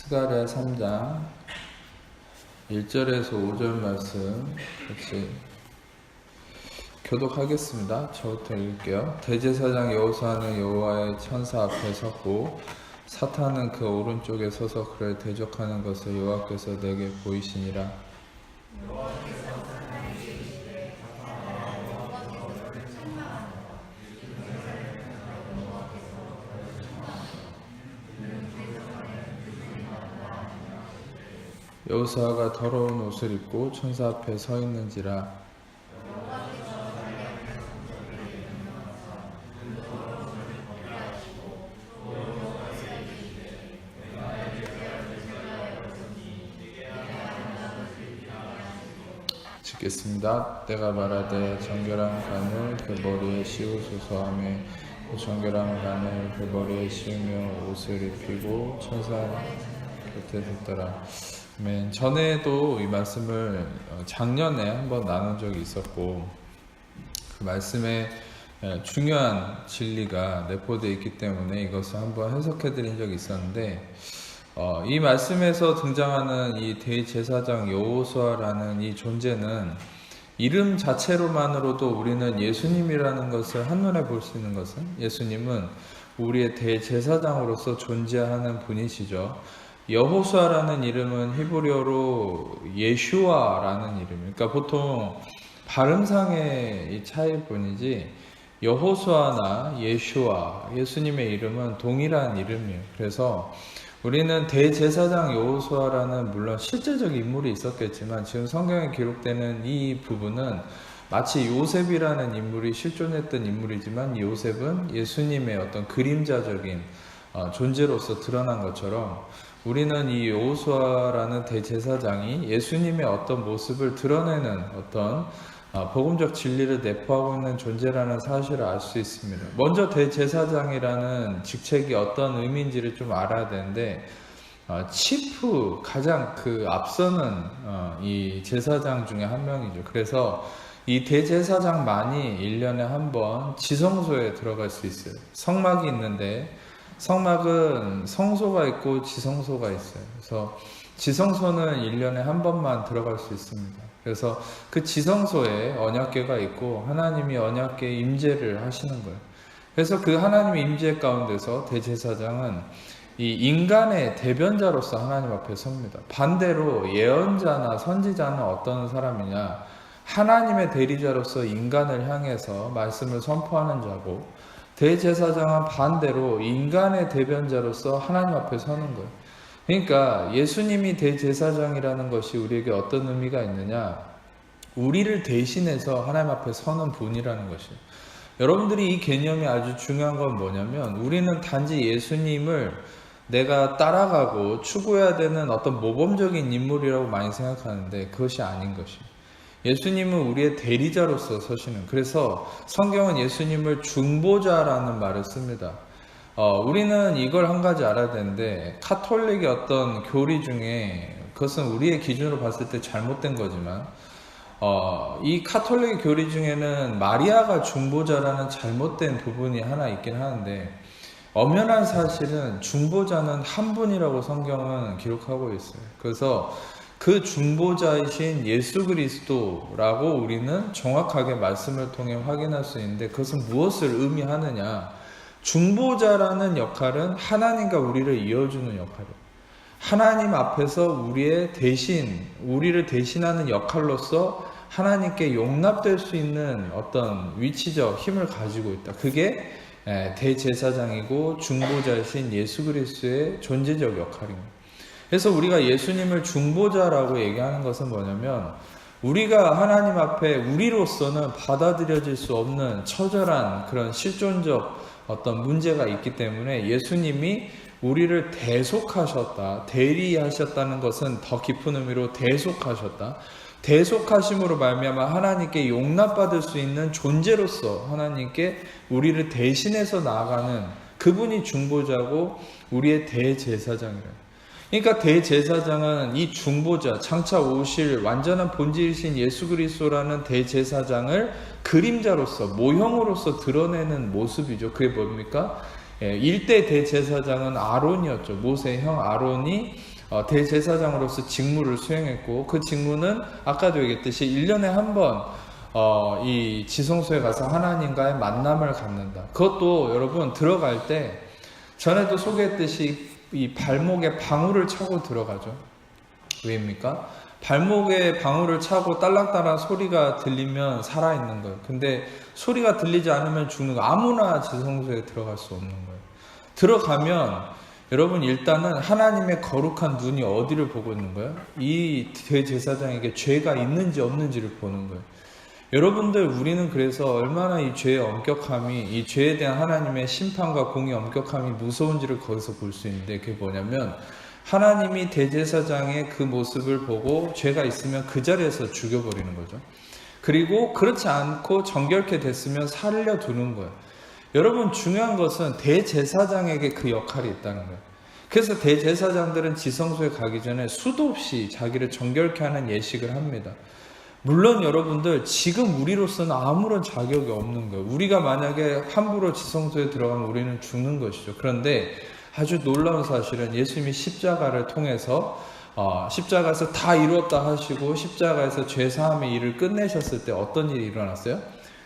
스가랴 3장 1절에서 5절 말씀 같이 교독하겠습니다. 저부터 읽을게요. 대제사장 여호수아는 여호와의 천사 앞에 섰고 사탄은 그 오른쪽에 서서 그를 대적하는 것을 여호와께서 내게 보이시니라. 여호수아가 더러운 옷을 입고 천사 앞에 서 있는지라. 읽겠습니다. 내가 말하되 정결한 간을 그 머리에 씌우소서 하며 그 정결한 간을 그 머리에 씌우며 옷을 입히고 천사 곁에 섰더라. 아멘. 전에도 이 말씀을 작년에 한번 나눈 적이 있었고 그 말씀에 중요한 진리가 내포되어 있기 때문에 이것을 한번 해석해 드린 적이 있었는데 이 말씀에서 등장하는 이 대제사장 여호수아라는 이 존재는 이름 자체로만으로도 우리는 예수님이라는 것을 한눈에 볼 수 있는 것은 예수님은 우리의 대제사장으로서 존재하는 분이시죠. 여호수아라는 이름은 히브리어로 예슈아라는 이름. 그러니까 보통 발음상의 이 차이일 뿐이지 여호수아나 예슈아, 예수님의 이름은 동일한 이름이에요. 그래서 우리는 대제사장 여호수아라는 물론 실제적 인물이 있었겠지만 지금 성경에 기록되는 이 부분은 마치 요셉이라는 인물이 실존했던 인물이지만 요셉은 예수님의 어떤 그림자적인 존재로서 드러난 것처럼 우리는 이 여호수아라는 대제사장이 예수님의 어떤 모습을 드러내는 어떤 복음적 진리를 내포하고 있는 존재라는 사실을 알 수 있습니다. 먼저 대제사장이라는 직책이 어떤 의미인지를 좀 알아야 되는데 치프 가장 그 앞서는 이 제사장 중에 한 명이죠. 그래서 이 대제사장만이 1년에 한 번 지성소에 들어갈 수 있어요. 성막이 있는데 성막은 성소가 있고 지성소가 있어요. 그래서 지성소는 1년에 한 번만 들어갈 수 있습니다. 그래서 그 지성소에 언약궤가 있고 하나님이 언약궤 임재를 하시는 거예요. 그래서 그 하나님의 임재 가운데서 대제사장은 이 인간의 대변자로서 하나님 앞에 섭니다. 반대로 예언자나 선지자는 어떤 사람이냐? 하나님의 대리자로서 인간을 향해서 말씀을 선포하는 자고 대제사장은 반대로 인간의 대변자로서 하나님 앞에 서는 거예요. 그러니까 예수님이 대제사장이라는 것이 우리에게 어떤 의미가 있느냐? 우리를 대신해서 하나님 앞에 서는 분이라는 것이에요. 여러분들이 이 개념이 아주 중요한 건 뭐냐면 우리는 단지 예수님을 내가 따라가고 추구해야 되는 어떤 모범적인 인물이라고 많이 생각하는데 그것이 아닌 것이에요. 예수님은 우리의 대리자로서 서시는, 그래서 성경은 예수님을 중보자라는 말을 씁니다. 우리는 이걸 한 가지 알아야 되는데 카톨릭의 어떤 교리 중에 그것은 우리의 기준으로 봤을 때 잘못된 거지만 이 카톨릭 교리 중에는 마리아가 중보자라는 잘못된 부분이 하나 있긴 하는데 엄연한 사실은 중보자는 한 분이라고 성경은 기록하고 있어요. 그래서 그 중보자이신 예수 그리스도라고 우리는 정확하게 말씀을 통해 확인할 수 있는데 그것은 무엇을 의미하느냐? 중보자라는 역할은 하나님과 우리를 이어주는 역할이에요. 하나님 앞에서 우리를 대신하는 역할로서 하나님께 용납될 수 있는 어떤 위치적 힘을 가지고 있다. 그게 대제사장이고 중보자이신 예수 그리스도의 존재적 역할입니다. 그래서 우리가 예수님을 중보자라고 얘기하는 것은 뭐냐면 우리가 하나님 앞에 우리로서는 받아들여질 수 없는 처절한 그런 실존적 어떤 문제가 있기 때문에 예수님이 우리를 대속하셨다, 대리하셨다는 것은 더 깊은 의미로 대속하셨다. 대속하심으로 말미암아 하나님께 용납받을 수 있는 존재로서 하나님께 우리를 대신해서 나아가는 그분이 중보자고 우리의 대제사장이래요. 그러니까 대제사장은 이 중보자, 장차 오실 완전한 본질이신 예수 그리스도라는 대제사장을 그림자로서, 모형으로서 드러내는 모습이죠. 그게 뭡니까? 1대 대제사장은 아론이었죠. 모세의 형 아론이 대제사장으로서 직무를 수행했고, 그 직무는 아까도 얘기했듯이 1년에 한 번 이 지성소에 가서 하나님과의 만남을 갖는다. 그것도 여러분 들어갈 때 전에도 소개했듯이 이 발목에 방울을 차고 들어가죠. 왜입니까? 발목에 방울을 차고 딸랑딸랑 소리가 들리면 살아있는 거예요. 근데 소리가 들리지 않으면 죽는 거예요. 아무나 지성소에 들어갈 수 없는 거예요. 들어가면 여러분 일단은 하나님의 거룩한 눈이 어디를 보고 있는 거예요? 이 대제사장에게 죄가 있는지 없는지를 보는 거예요. 여러분들, 우리는 그래서 얼마나 이 죄의 엄격함이, 이 죄에 대한 하나님의 심판과 공의 엄격함이 무서운지를 거기서 볼 수 있는데, 그게 뭐냐면 하나님이 대제사장의 그 모습을 보고 죄가 있으면 그 자리에서 죽여버리는 거죠. 그리고 그렇지 않고 정결케 됐으면 살려두는 거예요. 여러분, 중요한 것은 대제사장에게 그 역할이 있다는 거예요. 그래서 대제사장들은 지성소에 가기 전에 수도 없이 자기를 정결케 하는 예식을 합니다. 물론 여러분들, 지금 우리로서는 아무런 자격이 없는 거예요. 우리가 만약에 함부로 지성소에 들어가면 우리는 죽는 것이죠. 그런데 아주 놀라운 사실은 예수님이 십자가를 통해서 십자가에서 다 이루었다 하시고 십자가에서 죄사함의 일을 끝내셨을 때 어떤 일이 일어났어요?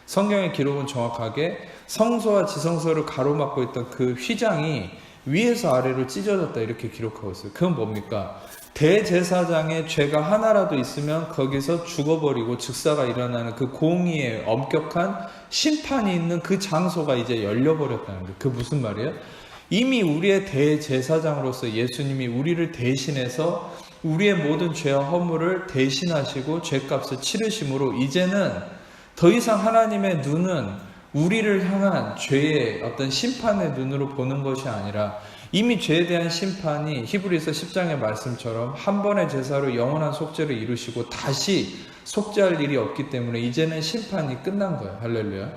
성경의 기록은 정확하게 성소와 지성소를 가로막고 있던 그 휘장이 위에서 아래로 찢어졌다 이렇게 기록하고 있어요. 그건 뭡니까? 대제사장의 죄가 하나라도 있으면 거기서 죽어버리고 즉사가 일어나는 그 공의의 엄격한 심판이 있는 그 장소가 이제 열려버렸다는 거예요. 그 무슨 말이에요? 이미 우리의 대제사장으로서 예수님이 우리를 대신해서 우리의 모든 죄와 허물을 대신하시고 죄값을 치르심으로 이제는 더 이상 하나님의 눈은 우리를 향한 죄의 어떤 심판의 눈으로 보는 것이 아니라 이미 죄에 대한 심판이 히브리서 10장의 말씀처럼 한 번의 제사로 영원한 속죄를 이루시고 다시 속죄할 일이 없기 때문에 이제는 심판이 끝난 거예요. 할렐루야.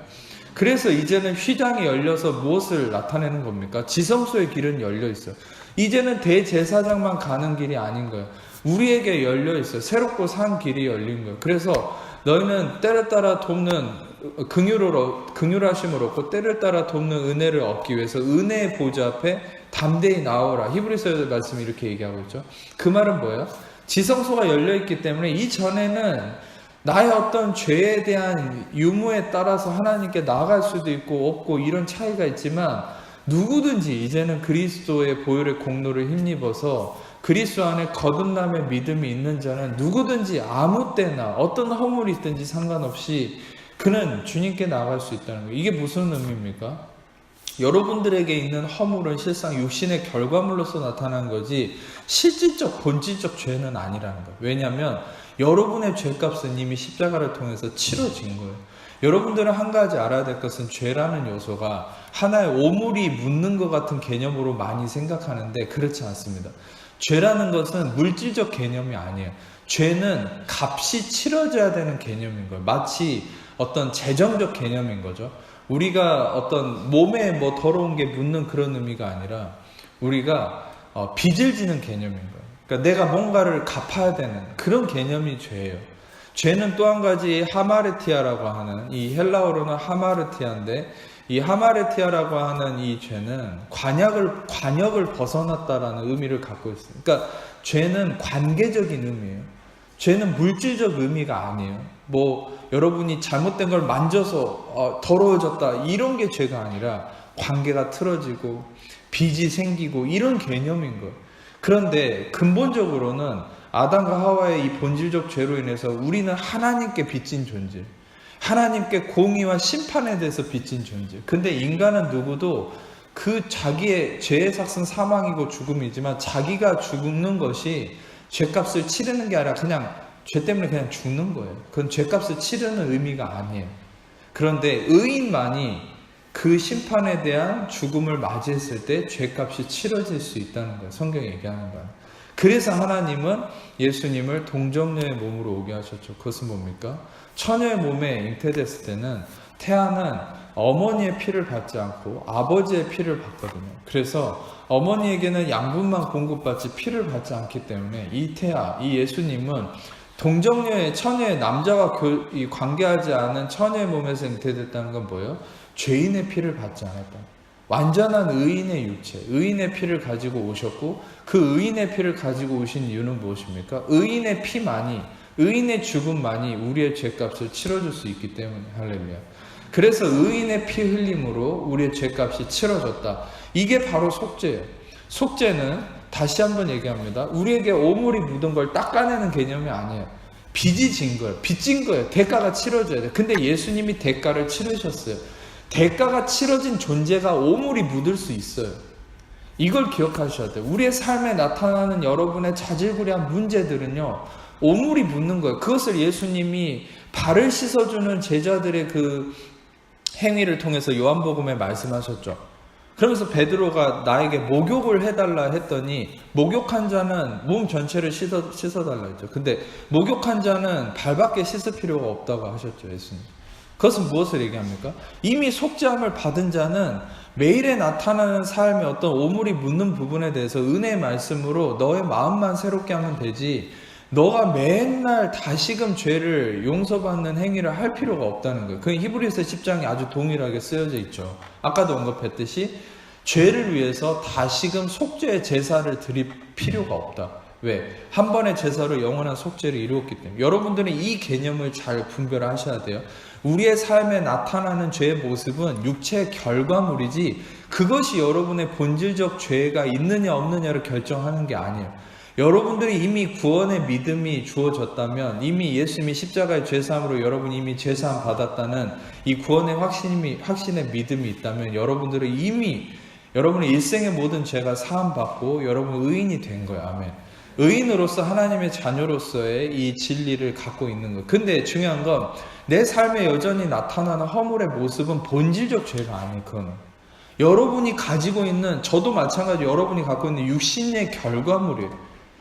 그래서 이제는 휘장이 열려서 무엇을 나타내는 겁니까? 지성소의 길은 열려 있어요. 이제는 대제사장만 가는 길이 아닌 거예요. 우리에게 열려 있어요. 새롭고 산 길이 열린 거예요. 그래서 너희는 때를 따라 돕는 긍휼하심을 얻고 때를 따라 돕는 은혜를 얻기 위해서 은혜의 보좌 앞에 담대히 나오라. 히브리서의 말씀이 이렇게 얘기하고 있죠. 그 말은 뭐예요? 지성소가 열려있기 때문에 이전에는 나의 어떤 죄에 대한 유무에 따라서 하나님께 나아갈 수도 있고 없고 이런 차이가 있지만 누구든지 이제는 그리스도의 보혈의 공로를 힘입어서 그리스도 안에 거듭남의 믿음이 있는 자는 누구든지 아무 때나 어떤 허물이 있든지 상관없이 그는 주님께 나아갈 수 있다는 거예요. 이게 무슨 의미입니까? 여러분들에게 있는 허물은 실상 육신의 결과물로서 나타난 거지 실질적 본질적 죄는 아니라는 거예요. 왜냐하면 여러분의 죄값은 이미 십자가를 통해서 치러진 거예요. 여러분들은 한 가지 알아야 될 것은 죄라는 요소가 하나의 오물이 묻는 것 같은 개념으로 많이 생각하는데 그렇지 않습니다. 죄라는 것은 물질적 개념이 아니에요. 죄는 값이 치러져야 되는 개념인 거예요. 마치 어떤 재정적 개념인 거죠. 우리가 어떤 몸에 뭐 더러운 게 묻는 그런 의미가 아니라 우리가 빚을 지는 개념인 거예요. 그러니까 내가 뭔가를 갚아야 되는 그런 개념이 죄예요. 죄는 또 한 가지 하마르티아라고 하는, 이 헬라어로는 하마르티아인데 이 하마르티아라고 하는 이 죄는 관역을 벗어났다라는 의미를 갖고 있어요. 그러니까 죄는 관계적인 의미예요. 죄는 물질적 의미가 아니에요. 뭐 여러분이 잘못된 걸 만져서 더러워졌다 이런 게 죄가 아니라 관계가 틀어지고 빚이 생기고 이런 개념인 거예요. 그런데 근본적으로는 아담과 하와의 이 본질적 죄로 인해서 우리는 하나님께 빚진 존재, 하나님께 공의와 심판에 대해서 빚진 존재. 근데 인간은 누구도 그 자기의 죄의 삭은 사망이고 죽음이지만 자기가 죽는 것이 죄값을 치르는 게 아니라 그냥 죄 때문에 그냥 죽는 거예요. 그건 죄값을 치르는 의미가 아니에요. 그런데 의인만이 그 심판에 대한 죽음을 맞이했을 때 죄값이 치러질 수 있다는 거예요. 성경이 얘기하는 거예요. 그래서 하나님은 예수님을 동정녀의 몸으로 오게 하셨죠. 그것은 뭡니까? 처녀의 몸에 잉태됐을 때는 태아는 어머니의 피를 받지 않고 아버지의 피를 받거든요. 그래서 어머니에게는 양분만 공급받지 피를 받지 않기 때문에 이 태아, 이 예수님은 동정녀의 처녀의 남자와 관계하지 않은 처녀의 몸에서 잉태됐다는 건 뭐예요? 죄인의 피를 받지 않았다. 완전한 의인의 육체, 의인의 피를 가지고 오셨고 그 의인의 피를 가지고 오신 이유는 무엇입니까? 의인의 피만이, 의인의 죽음만이 우리의 죄값을 치러줄 수 있기 때문에. 할렐루야. 그래서 의인의 피 흘림으로 우리의 죄값이 치러졌다. 이게 바로 속죄예요. 속죄는 다시 한번 얘기합니다. 우리에게 오물이 묻은 걸 닦아내는 개념이 아니에요. 빚이 진 거예요. 빚진 거예요. 대가가 치러져야 돼요. 근데 예수님이 대가를 치르셨어요. 대가가 치러진 존재가 오물이 묻을 수 있어요. 이걸 기억하셔야 돼요. 우리의 삶에 나타나는 여러분의 자질구레한 문제들은요, 오물이 묻는 거예요. 그것을 예수님이 발을 씻어주는 제자들의 그 행위를 통해서 요한복음에 말씀하셨죠. 그러면서 베드로가 나에게 목욕을 해달라 했더니 목욕한 자는 몸 전체를 씻어달라 했죠. 근데 목욕한 자는 발밖에 씻을 필요가 없다고 하셨죠, 예수님. 그것은 무엇을 얘기합니까? 이미 속죄함을 받은 자는 매일에 나타나는 삶의 어떤 오물이 묻는 부분에 대해서 은혜의 말씀으로 너의 마음만 새롭게 하면 되지, 너가 맨날 다시금 죄를 용서받는 행위를 할 필요가 없다는 거예요. 그 히브리서 10장이 아주 동일하게 쓰여져 있죠. 아까도 언급했듯이 죄를 위해서 다시금 속죄의 제사를 드릴 필요가 없다. 왜? 한 번의 제사로 영원한 속죄를 이루었기 때문에. 여러분들은 이 개념을 잘 분별하셔야 돼요. 우리의 삶에 나타나는 죄의 모습은 육체의 결과물이지 그것이 여러분의 본질적 죄가 있느냐 없느냐를 결정하는 게 아니에요. 여러분들이 이미 구원의 믿음이 주어졌다면, 이미 예수님이 십자가의 죄사함으로 여러분이 이미 죄사함 받았다는 이 구원의 확신의 믿음이 있다면 여러분들은 이미 여러분의 일생의 모든 죄가 사함받고 여러분 의인이 된 거예요. 아멘. 의인으로서 하나님의 자녀로서의 이 진리를 갖고 있는 거예요. 근데 중요한 건 내 삶에 여전히 나타나는 허물의 모습은 본질적 죄가 아니에요. 그거는 여러분이 가지고 있는, 저도 마찬가지로 여러분이 갖고 있는 육신의 결과물이에요.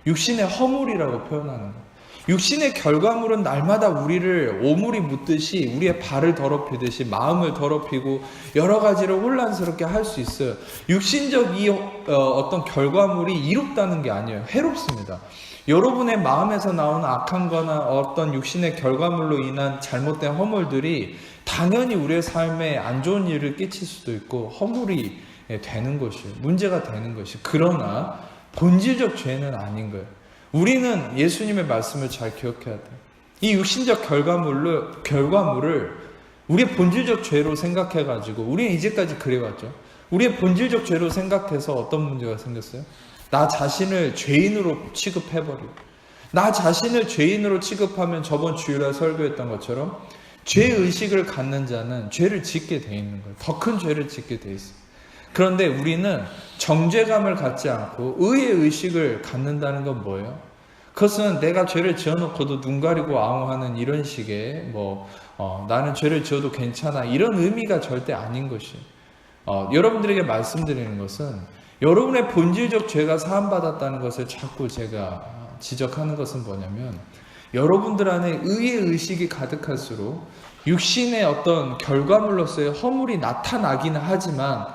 육신의 허물이라고 표현하는 거예요. 육신의 결과물은 날마다 우리를 오물이 묻듯이 우리의 발을 더럽히듯이 마음을 더럽히고 여러 가지를 혼란스럽게 할 수 있어요. 육신적 이 어떤 결과물이 이롭다는 게 아니에요. 해롭습니다. 여러분의 마음에서 나오는 악한 거나 어떤 육신의 결과물로 인한 잘못된 허물들이 당연히 우리의 삶에 안 좋은 일을 끼칠 수도 있고 허물이 되는 것이에요. 문제가 되는 것이. 그러나 본질적 죄는 아닌 거예요. 우리는 예수님의 말씀을 잘 기억해야 돼요. 이 육신적 결과물을 우리의 본질적 죄로 생각해가지고, 우리는 이제까지 그래왔죠. 우리의 본질적 죄로 생각해서 어떤 문제가 생겼어요? 나 자신을 죄인으로 취급해버리고, 나 자신을 죄인으로 취급하면 저번 주일에 설교했던 것처럼 죄의식을 갖는 자는 죄를 짓게 돼 있는 거예요. 더 큰 죄를 짓게 돼 있어요. 그런데 우리는 정죄감을 갖지 않고 의의 의식을 갖는다는 건 뭐예요? 그것은 내가 죄를 지어놓고도 눈 가리고 아웅하는 이런 식의 나는 죄를 지어도 괜찮아 이런 의미가 절대 아닌 것이에요. 여러분들에게 말씀드리는 것은 여러분의 본질적 죄가 사함받았다는 것을 자꾸 제가 지적하는 것은 뭐냐면, 여러분들 안에 의의 의식이 가득할수록 육신의 어떤 결과물로서의 허물이 나타나기는 하지만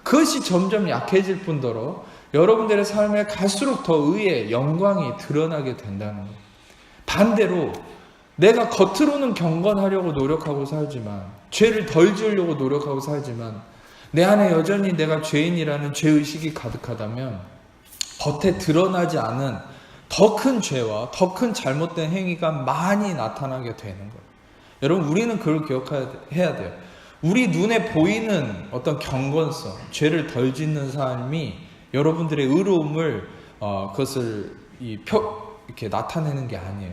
그것이 점점 약해질 뿐더러 여러분들의 삶에 갈수록 더 의의 영광이 드러나게 된다는 거예요. 반대로 내가 겉으로는 경건하려고 노력하고 살지만, 죄를 덜 지으려고 노력하고 살지만 내 안에 여전히 내가 죄인이라는 죄의식이 가득하다면 겉에 드러나지 않은 더 큰 죄와 더 큰 잘못된 행위가 많이 나타나게 되는 거예요. 여러분, 우리는 그걸 기억해야 돼요. 우리 눈에 보이는 어떤 경건성, 죄를 덜 짓는 삶이 여러분들의 의로움을 그것을 이렇게 나타내는 게 아니에요.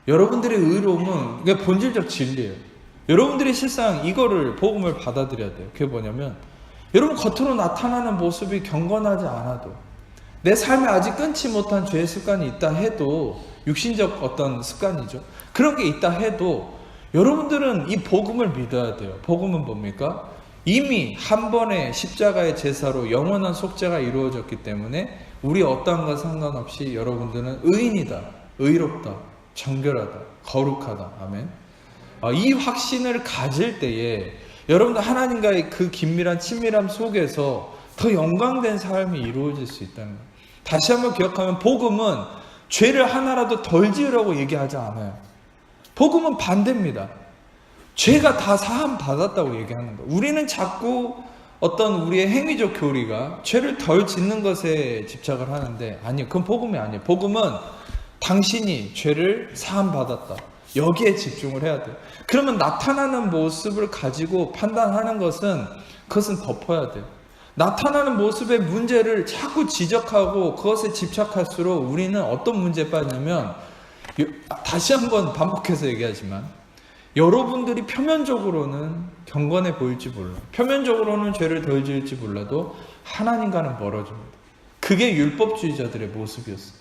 여러분들의 의로움은 그게 본질적 진리예요. 여러분들이 실상 이거를 복음을 받아들여야 돼요. 그게 뭐냐면, 여러분 겉으로 나타나는 모습이 경건하지 않아도, 내 삶에 아직 끊지 못한 죄의 습관이 있다 해도, 육신적 어떤 습관이죠. 그런 게 있다 해도 여러분들은 이 복음을 믿어야 돼요. 복음은 뭡니까? 이미 한 번의 십자가의 제사로 영원한 속죄가 이루어졌기 때문에 우리 어떠한 것 상관없이 여러분들은 의인이다, 의롭다, 정결하다, 거룩하다. 아멘. 이 확신을 가질 때에 여러분들 하나님과의 그 긴밀한 친밀함 속에서 더 영광된 삶이 이루어질 수 있다는 거예요. 다시 한번 기억하면, 복음은 죄를 하나라도 덜 지으라고 얘기하지 않아요. 복음은 반대입니다. 죄가 다 사함 받았다고 얘기하는 거예요. 우리는 자꾸 어떤 우리의 행위적 교리가 죄를 덜 짓는 것에 집착을 하는데, 아니요, 그건 복음이 아니에요. 복음은 당신이 죄를 사함 받았다, 여기에 집중을 해야 돼요. 그러면 나타나는 모습을 가지고 판단하는 그것은 덮어야 돼요. 나타나는 모습의 문제를 자꾸 지적하고 그것에 집착할수록 우리는 어떤 문제에 빠지냐면, 다시 한번 반복해서 얘기하지만, 여러분들이 표면적으로는 경건해 보일지 몰라요. 표면적으로는 죄를 덜 지을지 몰라도 하나님과는 멀어집니다. 그게 율법주의자들의 모습이었어요.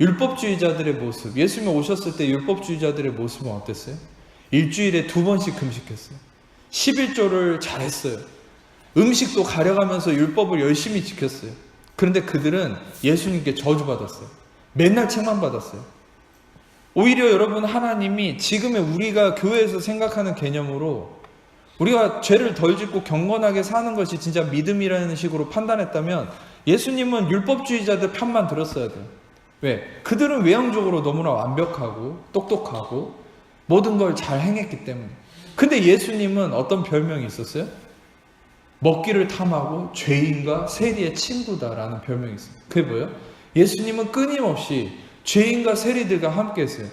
율법주의자들의 모습, 예수님이 오셨을 때 율법주의자들의 모습은 어땠어요? 일주일에 2번씩 금식했어요. 11조를 잘했어요. 음식도 가려가면서 율법을 열심히 지켰어요. 그런데 그들은 예수님께 저주받았어요. 맨날 책만 받았어요. 오히려 여러분, 하나님이 지금의 우리가 교회에서 생각하는 개념으로 우리가 죄를 덜 짓고 경건하게 사는 것이 진짜 믿음이라는 식으로 판단했다면, 예수님은 율법주의자들 편만 들었어야 돼요. 왜? 그들은 외형적으로 너무나 완벽하고 똑똑하고 모든 걸 잘 행했기 때문에. 근데 예수님은 어떤 별명이 있었어요? 먹기를 탐하고 죄인과 세리의 친구다라는 별명이 있어요. 그게 뭐예요? 예수님은 끊임없이 죄인과 세리들과 함께 했어요.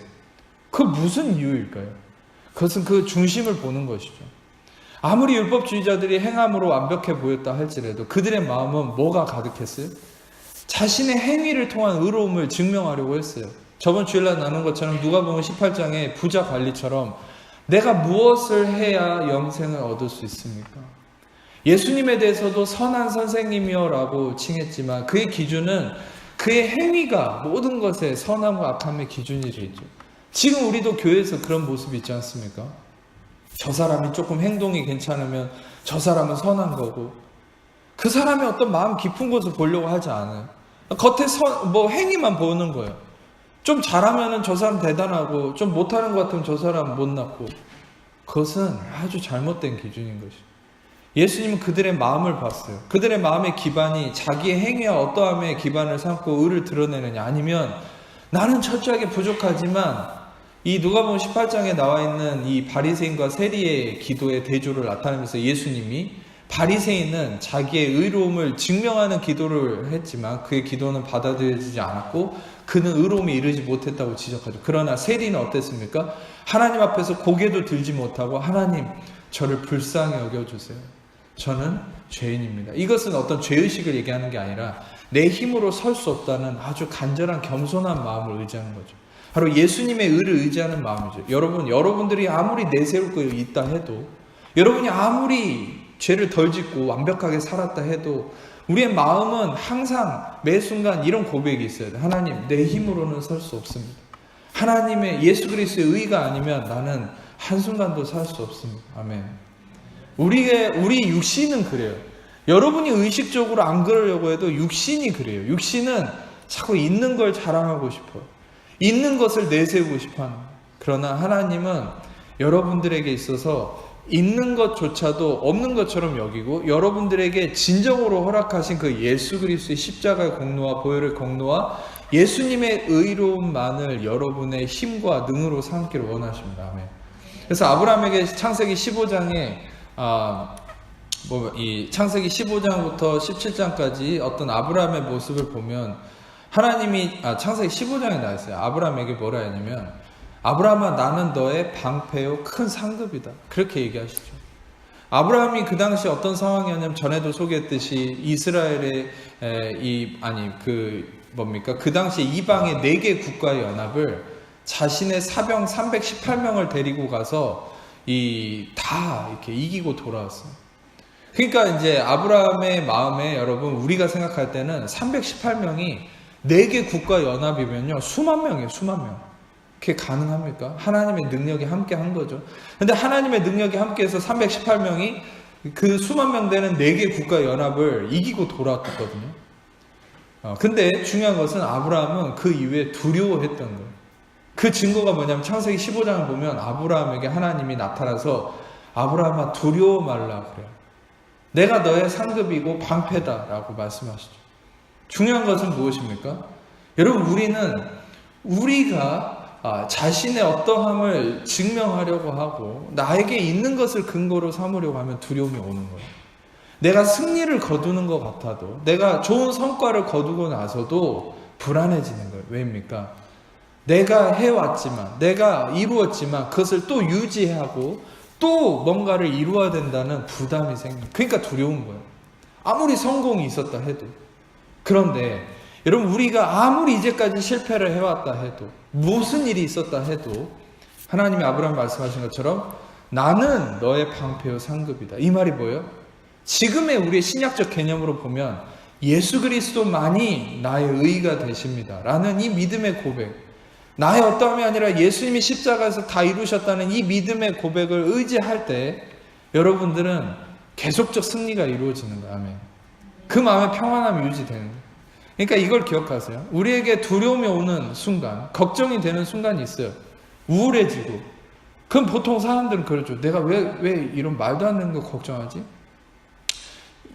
그 무슨 이유일까요? 그것은 그 중심을 보는 것이죠. 아무리 율법주의자들이 행함으로 완벽해 보였다 할지라도 그들의 마음은 뭐가 가득했어요? 자신의 행위를 통한 의로움을 증명하려고 했어요. 저번 주일날 나눈 것처럼 누가복음 18장의 부자 관리처럼 내가 무엇을 해야 영생을 얻을 수 있습니까? 예수님에 대해서도 선한 선생님이여 라고 칭했지만, 그의 기준은 그의 행위가 모든 것의 선함과 악함의 기준이 되죠. 지금 우리도 교회에서 그런 모습이 있지 않습니까? 저 사람이 조금 행동이 괜찮으면 저 사람은 선한 거고, 그 사람의 어떤 마음 깊은 것을 보려고 하지 않아요. 겉에 행위만 보는 거예요. 좀 잘하면 저 사람 대단하고, 좀 못하는 것 같으면 저 사람 못났고. 그것은 아주 잘못된 기준인 것이죠. 예수님은 그들의 마음을 봤어요. 그들의 마음의 기반이 자기의 행위와 어떠함의 기반을 삼고 의를 드러내느냐, 아니면 나는 철저하게 부족하지만, 이 누가복음 18장에 나와 있는 이 바리새인과 세리의 기도의 대조를 나타내면서 예수님이, 바리새인은 자기의 의로움을 증명하는 기도를 했지만 그의 기도는 받아들여지지 않았고 그는 의로움에 이르지 못했다고 지적하죠. 그러나 세리는 어땠습니까? 하나님 앞에서 고개도 들지 못하고, 하나님, 저를 불쌍히 여겨주세요. 저는 죄인입니다. 이것은 어떤 죄의식을 얘기하는 게 아니라 내 힘으로 설 수 없다는 아주 간절한 겸손한 마음을 의지하는 거죠. 바로 예수님의 의를 의지하는 마음이죠. 여러분들이 아무리 내세울 거 있다 해도, 여러분이 아무리 죄를 덜 짓고 완벽하게 살았다 해도 우리의 마음은 항상 매 순간 이런 고백이 있어야 돼요. 하나님, 내 힘으로는 설 수 없습니다. 하나님의 예수 그리스도의 의가 아니면 나는 한순간도 살 수 없습니다. 아멘. 우리 육신은 그래요. 여러분이 의식적으로 안 그러려고 해도 육신이 그래요. 육신은 자꾸 있는 걸 자랑하고 싶어요. 있는 것을 내세우고 싶어 하는 거예요. 그러나 하나님은 여러분들에게 있어서 있는 것조차도 없는 것처럼 여기고, 여러분들에게 진정으로 허락하신 그 예수 그리스도의 십자가의 공로와 보혈의 공로와 예수님의 의로움만을 여러분의 힘과 능으로 삼기를 원하십니다. 아멘. 그래서 아브라함에게 창세기 15장에 이 창세기 15장부터 17장까지 어떤 아브라함의 모습을 보면, 하나님이 창세기 15장에 나와 있어요. 아브라함에게 뭐라 했냐면, 아브라함아, 나는 너의 방패요 큰 상급이다, 그렇게 얘기하시죠. 아브라함이 그 당시 어떤 상황이었냐면, 전에도 소개했듯이 이스라엘의 그 당시 이방의 4개 국가의 연합을 자신의 사병 318명을 데리고 가서 다 이렇게 이기고 돌아왔어요. 그러니까 이제 아브라함의 마음에, 여러분, 우리가 생각할 때는 318명이 4개 국가 연합이면요, 수만 명이에요, 수만 명. 그게 가능합니까? 하나님의 능력이 함께 한 거죠. 근데 하나님의 능력이 함께해서 318명이 그 수만 명 되는 4개 국가 연합을 이기고 돌아왔거든요. 근데 중요한 것은 아브라함은 그 이후에 두려워했던 거예요. 그 증거가 뭐냐면, 창세기 15장을 보면 아브라함에게 하나님이 나타나서 아브라함아, 두려워 말라 그래요. 내가 너의 상급이고 방패다 라고 말씀하시죠. 중요한 것은 무엇입니까? 여러분, 우리가 자신의 어떠함을 증명하려고 하고 나에게 있는 것을 근거로 삼으려고 하면 두려움이 오는 거예요. 내가 승리를 거두는 것 같아도, 내가 좋은 성과를 거두고 나서도 불안해지는 거예요. 왜입니까? 내가 해왔지만, 내가 이루었지만 그것을 또 유지하고 또 뭔가를 이루어야 된다는 부담이 생겨요. 그러니까 두려운 거예요. 아무리 성공이 있었다 해도. 그런데 여러분, 우리가 아무리 이제까지 실패를 해왔다 해도, 무슨 일이 있었다 해도 하나님이 아브라함 말씀하신 것처럼 나는 너의 방패요 상급이다. 이 말이 뭐예요? 지금의 우리의 신약적 개념으로 보면 예수 그리스도만이 나의 의가 되십니다 라는 이 믿음의 고백, 나의 어떠함이 아니라 예수님이 십자가에서 다 이루셨다는 이 믿음의 고백을 의지할 때 여러분들은 계속적 승리가 이루어지는 거예요. 아멘. 그 마음의 평안함이 유지되는 거예요. 그러니까 이걸 기억하세요. 우리에게 두려움이 오는 순간, 걱정이 되는 순간이 있어요. 우울해지고. 그럼 보통 사람들은 그러죠. 내가 왜 이런 말도 안 되는 거 걱정하지?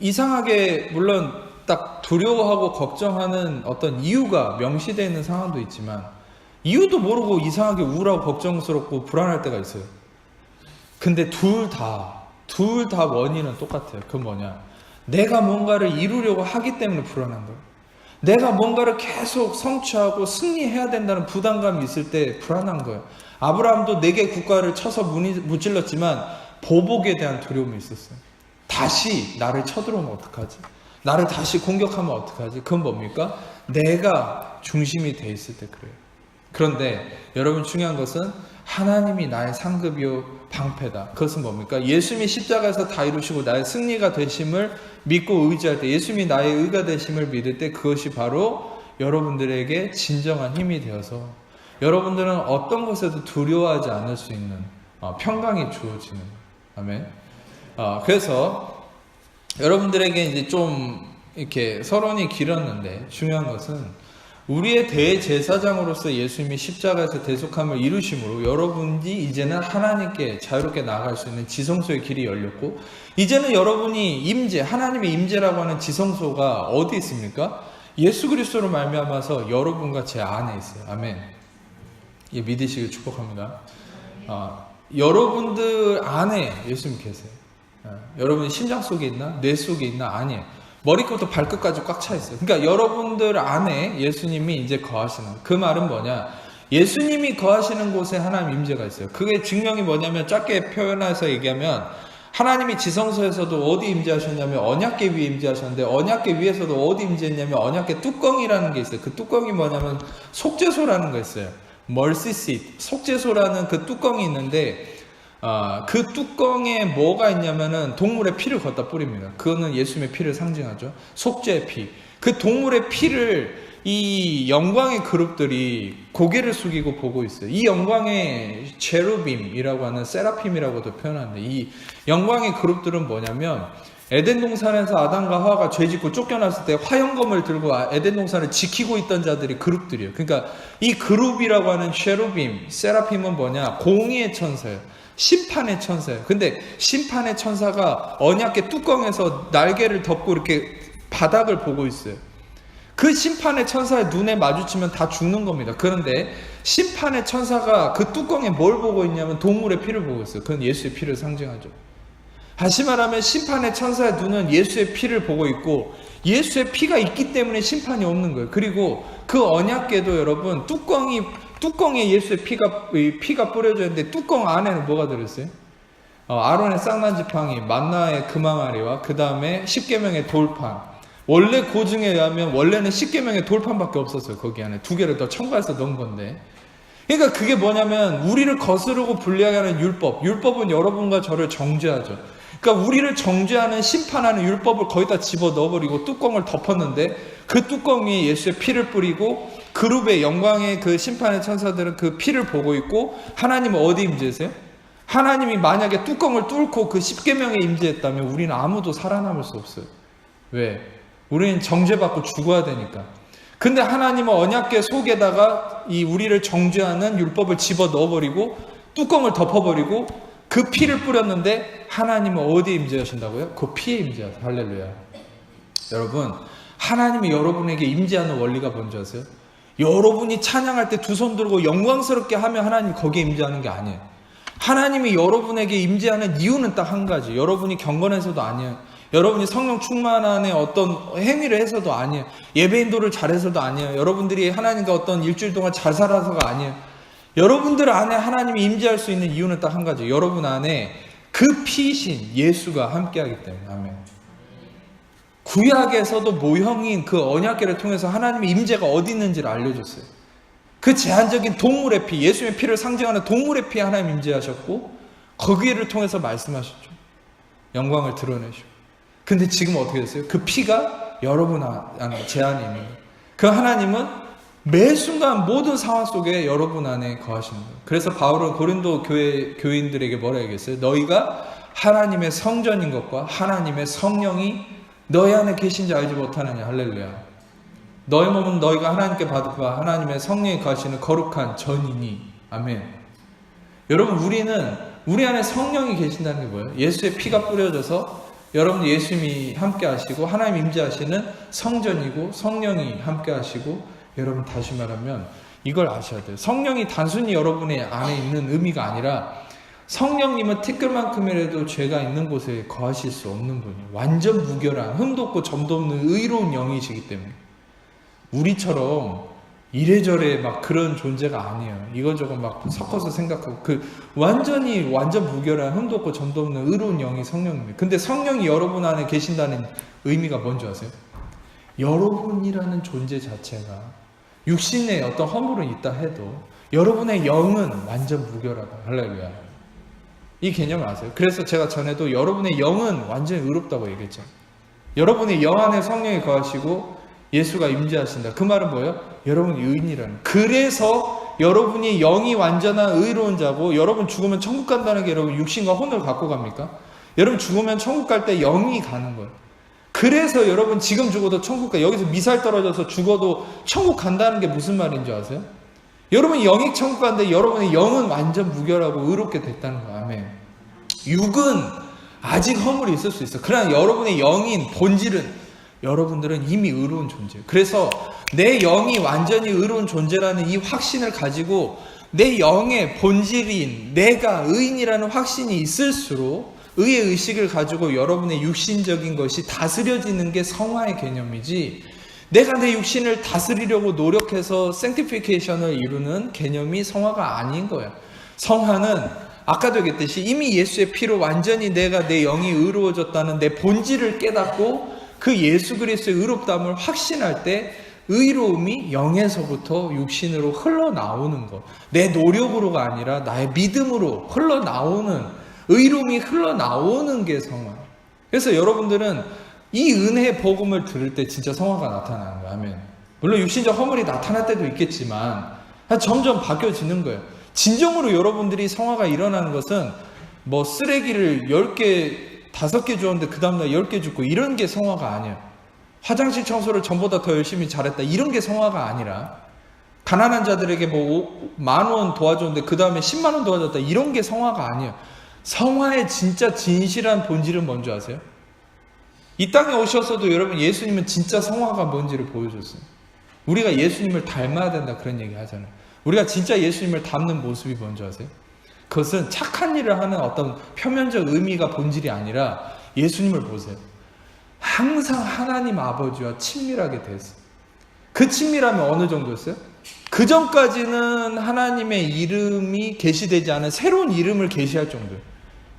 이상하게 물론 딱 두려워하고 걱정하는 어떤 이유가 명시되어 있는 상황도 있지만 이유도 모르고 이상하게 우울하고 걱정스럽고 불안할 때가 있어요. 근데 둘 다 원인은 똑같아요. 그건 뭐냐? 내가 뭔가를 이루려고 하기 때문에 불안한 거예요. 내가 뭔가를 계속 성취하고 승리해야 된다는 부담감이 있을 때 불안한 거예요. 아브라함도 4개 국가를 쳐서 무찔렀지만 보복에 대한 두려움이 있었어요. 다시 나를 쳐들어오면 어떡하지? 나를 다시 공격하면 어떡하지? 그건 뭡니까? 내가 중심이 돼 있을 때 그래요. 그런데 여러분, 중요한 것은 하나님이 나의 상급이요 방패다. 그것은 뭡니까? 예수님이 십자가에서 다 이루시고 나의 승리가 되심을 믿고 의지할 때, 예수님이 나의 의가 되심을 믿을 때 그것이 바로 여러분들에게 진정한 힘이 되어서 여러분들은 어떤 것에도 두려워하지 않을 수 있는 평강이 주어지는 거예요. 아멘. 그래서 여러분들에게 이제 좀 이렇게 서론이 길었는데 중요한 것은 우리의 대제사장으로서 예수님이 십자가에서 대속함을 이루심으로 여러분이 이제는 하나님께 자유롭게 나아갈 수 있는 지성소의 길이 열렸고, 이제는 여러분이 임재, 하나님의 임재라고 하는 지성소가 어디 있습니까? 예수 그리스도로 말미암아서 여러분과 제 안에 있어요. 아멘. 예, 믿으시길 축복합니다. 여러분들 안에 예수님 계세요. 여러분이 심장 속에 있나? 뇌 속에 있나? 아니에요. 머리부터 발끝까지 꽉 차 있어요. 그러니까 여러분들 안에 예수님이 이제 거하시는, 그 말은 뭐냐? 예수님이 거하시는 곳에 하나님 임재가 있어요. 그게 증명이 뭐냐면, 짧게 표현해서 얘기하면 하나님이 지성소에서도 어디 임재하셨냐면 언약궤 위에 임재하셨는데, 언약궤 위에서도 어디 임재했냐면 언약궤 뚜껑이라는 게 있어요. 그 뚜껑이 뭐냐면 속죄소라는 거 있어요. 멀시 시트, 속죄소라는 그 뚜껑이 있는데, 그 뚜껑에 뭐가 있냐면은 동물의 피를 걷다 뿌립니다. 그거는 예수님의 피를 상징하죠. 속죄의 피. 그 동물의 피를 이 영광의 그룹들이 고개를 숙이고 보고 있어요. 이 영광의 제루빔이라고 하는 세라핌이라고도 표현하는데, 이 영광의 그룹들은 뭐냐면 에덴 동산에서 아담과 하와가 죄짓고 쫓겨났을 때 화형검을 들고 에덴 동산을 지키고 있던 자들이 그룹들이에요. 그러니까 이 그룹이라고 하는 쉐루빔, 세라핌은 뭐냐? 공의의 천사예요. 심판의 천사예요. 근데 심판의 천사가 언약궤 뚜껑에서 날개를 덮고 이렇게 바닥을 보고 있어요. 그 심판의 천사의 눈에 마주치면 다 죽는 겁니다. 그런데 심판의 천사가 그 뚜껑에 뭘 보고 있냐면 동물의 피를 보고 있어요. 그건 예수의 피를 상징하죠. 다시 말하면 심판의 천사의 눈은 예수의 피를 보고 있고, 예수의 피가 있기 때문에 심판이 없는 거예요. 그리고 그 언약궤도 여러분, 뚜껑에 예수의 피가 뿌려져 있는데 뚜껑 안에는 뭐가 들어있어요? 아론의 쌍난지팡이, 만나의 금항아리와 그 다음에 십계명의 돌판. 원래 고증에 의하면 원래는 십계명의 돌판밖에 없었어요. 거기 안에 2개를 더 첨가해서 넣은 건데, 그러니까 그게 뭐냐면 우리를 거스르고 불리하게 하는 율법. 율법은 여러분과 저를 정죄하죠. 그러니까 우리를 정죄하는, 심판하는 율법을 거기다 집어 넣어버리고 뚜껑을 덮었는데, 그 뚜껑 위에 예수의 피를 뿌리고 그룹의 영광의 그 심판의 천사들은 그 피를 보고 있고, 하나님은 어디 임재하세요? 하나님이 만약에 뚜껑을 뚫고 그 십계명에 임재했다면 우리는 아무도 살아남을 수 없어요. 왜? 우리는 정죄받고 죽어야 되니까. 근데 하나님은 언약궤 속에다가 이 우리를 정죄하는 율법을 집어 넣어버리고 뚜껑을 덮어버리고 그 피를 뿌렸는데, 하나님은 어디에 임재하신다고요? 그 피에 임재하세요. 할렐루야. 여러분, 하나님이 여러분에게 임재하는 원리가 뭔지 아세요? 여러분이 찬양할 때 두 손 들고 영광스럽게 하면 하나님이 거기에 임재하는 게 아니에요. 하나님이 여러분에게 임재하는 이유는 딱 한 가지. 여러분이 경건해서도 아니에요. 여러분이 성령 충만 안에 어떤 행위를 해서도 아니에요. 예배인도를 잘해서도 아니에요. 여러분들이 하나님과 어떤 일주일 동안 잘 살아서가 아니에요. 여러분들 안에 하나님이 임재할 수 있는 이유는 딱 한 가지. 여러분 안에 그 피이신 예수가 함께하기 때문에. 아멘. 구약에서도 모형인 그 언약궤를 통해서 하나님의 임재가 어디 있는지를 알려줬어요. 그 제한적인 동물의 피, 예수님의 피를 상징하는 동물의 피에 하나님 임재하셨고 거기를 통해서 말씀하셨죠. 영광을 드러내시고. 근데 지금 어떻게 됐어요? 그 피가 여러분 안에 제 안에 있는 거예요. 그 하나님은 매 순간 모든 상황 속에 여러분 안에 거하시는 거예요. 그래서 바울은 고린도 교인들에게 뭐라 얘기했어요? 너희가 하나님의 성전인 것과 하나님의 성령이 너희 안에 계신지 알지 못하느냐. 할렐루야. 너희 몸은 너희가 하나님께 받은 바 하나님의 성령이 거하시는 거룩한 전이니. 아멘. 여러분, 우리는 우리 안에 성령이 계신다는 게 뭐예요? 예수의 피가 뿌려져서 여러분 예수님이 함께 하시고 하나님 임재하시는 성전이고 성령이 함께 하시고, 여러분 다시 말하면 이걸 아셔야 돼요. 성령이 단순히 여러분의 안에 있는 의미가 아니라 성령님은 티끌만큼이라도 죄가 있는 곳에 거하실 수 없는 분이에요. 완전 무결한, 흠도 없고 점도 없는 의로운 영이시기 때문에. 우리처럼 이래저래 막 그런 존재가 아니에요. 이거저거 막 섞어서 생각하고 완전 무결한, 흠도 없고 점도 없는 의로운 영이 성령입니다. 근데 성령이 여러분 안에 계신다는 의미가 뭔지 아세요? 여러분이라는 존재 자체가 육신에 어떤 허물은 있다 해도 여러분의 영은 완전 무결하다. 할렐루야. 이 개념을 아세요? 그래서 제가 전에도 여러분의 영은 완전히 의롭다고 얘기했죠. 여러분의 영 안에 성령이 거하시고 예수가 임재하신다. 그 말은 뭐예요? 여러분이 의인이라는. 그래서 여러분이 영이 완전한 의로운 자고, 여러분 죽으면 천국 간다는 게 여러분 육신과 혼을 갖고 갑니까? 여러분 죽으면 천국 갈 때 영이 가는 거예요. 그래서 여러분 지금 죽어도 천국 가, 여기서 미사일 떨어져서 죽어도 천국 간다는 게 무슨 말인지 아세요? 여러분이 영이 천국 가는데 여러분의 영은 완전 무결하고 의롭게 됐다는 거예요. 아멘. 육은 아직 허물이 있을 수 있어요. 그러나 여러분의 영인 본질은, 여러분들은 이미 의로운 존재예요. 그래서 내 영이 완전히 의로운 존재라는 이 확신을 가지고 내 영의 본질인 내가 의인이라는 확신이 있을수록 의의 의식을 가지고 여러분의 육신적인 것이 다스려지는 게 성화의 개념이지, 내가 내 육신을 다스리려고 노력해서 sanctification을 이루는 개념이 성화가 아닌 거예요. 성화는 아까도 얘기했듯이 이미 예수의 피로 완전히 내가 내 영이 의로워졌다는 내 본질을 깨닫고 그 예수 그리스도의 의롭다함을 확신할 때 의로움이 영에서부터 육신으로 흘러나오는 것. 내 노력으로가 아니라 나의 믿음으로 흘러나오는, 의로움이 흘러나오는 게 성화. 그래서 여러분들은 이 은혜의 복음을 들을 때 진짜 성화가 나타나는 거예요. 아멘. 물론 육신적 허물이 나타날 때도 있겠지만 점점 바뀌어지는 거예요. 진정으로 여러분들이 성화가 일어나는 것은 뭐 쓰레기를 10개, 5개 주었는데 그 다음날 10개 줍고 이런 게 성화가 아니에요. 화장실 청소를 전보다 더 열심히 잘했다, 이런 게 성화가 아니라 가난한 자들에게 뭐 10,000원 도와줬는데 그 다음에 100,000원 도와줬다, 이런 게 성화가 아니에요. 성화의 진짜 진실한 본질은 뭔지 아세요? 이 땅에 오셔서도 여러분 예수님은 진짜 성화가 뭔지를 보여줬어요. 우리가 예수님을 닮아야 된다 그런 얘기 하잖아요. 우리가 진짜 예수님을 닮는 모습이 뭔지 아세요? 그것은 착한 일을 하는 어떤 표면적 의미가 본질이 아니라, 예수님을 보세요. 항상 하나님 아버지와 친밀하게 됐어요. 그 친밀함이 어느 정도였어요? 그 전까지는 하나님의 이름이 계시되지 않은 새로운 이름을 계시할 정도예요.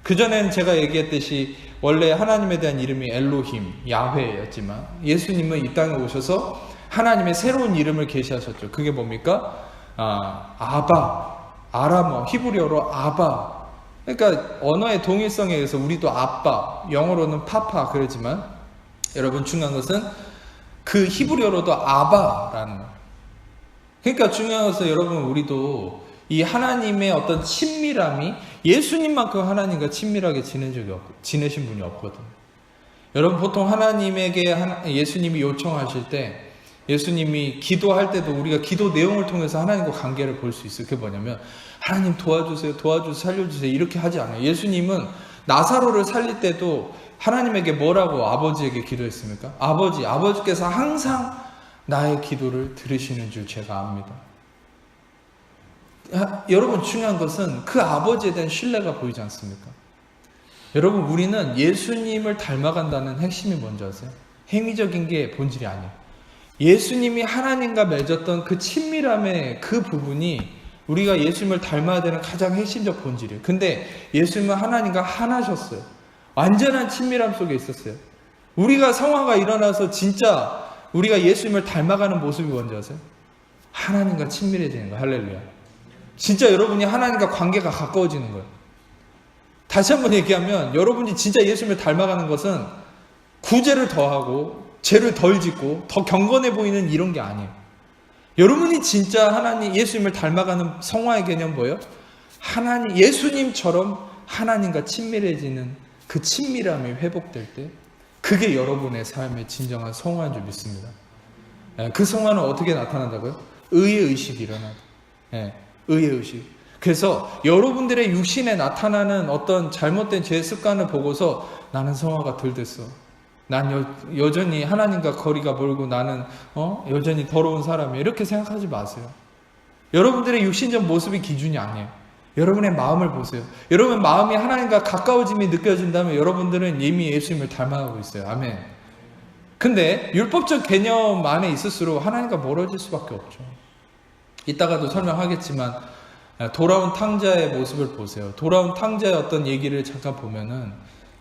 그전엔 제가 얘기했듯이 원래 하나님에 대한 이름이 엘로힘, 야훼였지만 예수님은 이 땅에 오셔서 하나님의 새로운 이름을 계시하셨죠. 그게 뭡니까? 아바, 아람어, 히브리어로 아바. 그러니까 언어의 동일성에 의해서 우리도 아빠, 영어로는 파파 그러지만, 여러분 중요한 것은 그 히브리어로도 아바라는 거예요. 그러니까 중요한 것은 여러분, 우리도 이 하나님의 어떤 친밀함이 예수님만큼 하나님과 친밀하게 지내신 분이 없거든요. 여러분, 보통 하나님에게 예수님이 요청하실 때, 예수님이 기도할 때도 우리가 기도 내용을 통해서 하나님과 관계를 볼 수 있어요. 그게 뭐냐면, 하나님 도와주세요, 살려주세요, 이렇게 하지 않아요. 예수님은 나사로를 살릴 때도 하나님에게 뭐라고 아버지에게 기도했습니까? 아버지께서 항상 나의 기도를 들으시는 줄 제가 압니다. 여러분, 중요한 것은 그 아버지에 대한 신뢰가 보이지 않습니까? 여러분, 우리는 예수님을 닮아간다는 핵심이 뭔지 아세요? 행위적인 게 본질이 아니에요. 예수님이 하나님과 맺었던 그 친밀함의 그 부분이 우리가 예수님을 닮아야 되는 가장 핵심적 본질이에요. 근데 예수님은 하나님과 하나셨어요. 완전한 친밀함 속에 있었어요. 우리가 성화가 일어나서 진짜 우리가 예수님을 닮아가는 모습이 뭔지 아세요? 하나님과 친밀해지는 거예요. 할렐루야. 진짜 여러분이 하나님과 관계가 가까워지는 거예요. 다시 한번 얘기하면 여러분이 진짜 예수님을 닮아가는 것은 구제를 더하고 죄를 덜 짓고 더 경건해 보이는 이런 게 아니에요. 여러분이 진짜 하나님 예수님을 닮아가는 성화의 개념 뭐예요? 하나님 예수님처럼 하나님과 친밀해지는 그 친밀함이 회복될 때 그게 여러분의 삶의 진정한 성화인 줄 믿습니다. 그 성화는 어떻게 나타난다고요? 의의 의식이 일어나요. 의의 의식. 그래서 여러분들의 육신에 나타나는 어떤 잘못된 죄 습관을 보고서 나는 성화가 덜 됐어. 난 여전히 하나님과 거리가 멀고 나는 여전히 더러운 사람이야. 이렇게 생각하지 마세요. 여러분들의 육신적 모습이 기준이 아니에요. 여러분의 마음을 보세요. 여러분 마음이 하나님과 가까워짐이 느껴진다면 여러분들은 이미 예수님을 닮아가고 있어요. 아멘. 근데 율법적 개념 안에 있을수록 하나님과 멀어질 수밖에 없죠. 이따가도 설명하겠지만 돌아온 탕자의 모습을 보세요. 돌아온 탕자의 어떤 얘기를 잠깐 보면은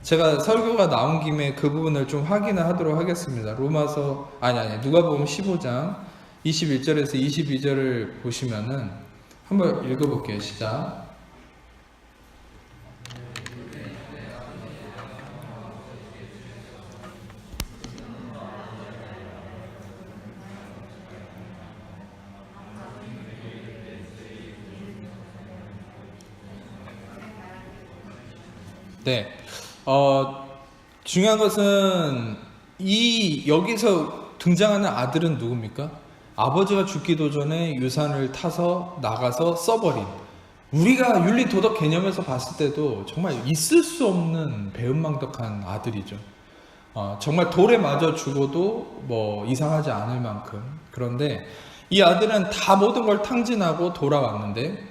제가 설교가 나온 김에 그 부분을 좀 확인을 하도록 하겠습니다. 누가복음 15장 21절에서 22절을 보시면은 한번 읽어볼게요. 시작. 네. 중요한 것은 여기서 등장하는 아들은 누굽니까? 아버지가 죽기도 전에 유산을 타서 나가서 써버린, 우리가 윤리 도덕 개념에서 봤을 때도 정말 있을 수 없는 배은망덕한 아들이죠. 정말 돌에 맞아 죽어도 뭐 이상하지 않을 만큼. 그런데 이 아들은 다 모든 걸 탕진하고 돌아왔는데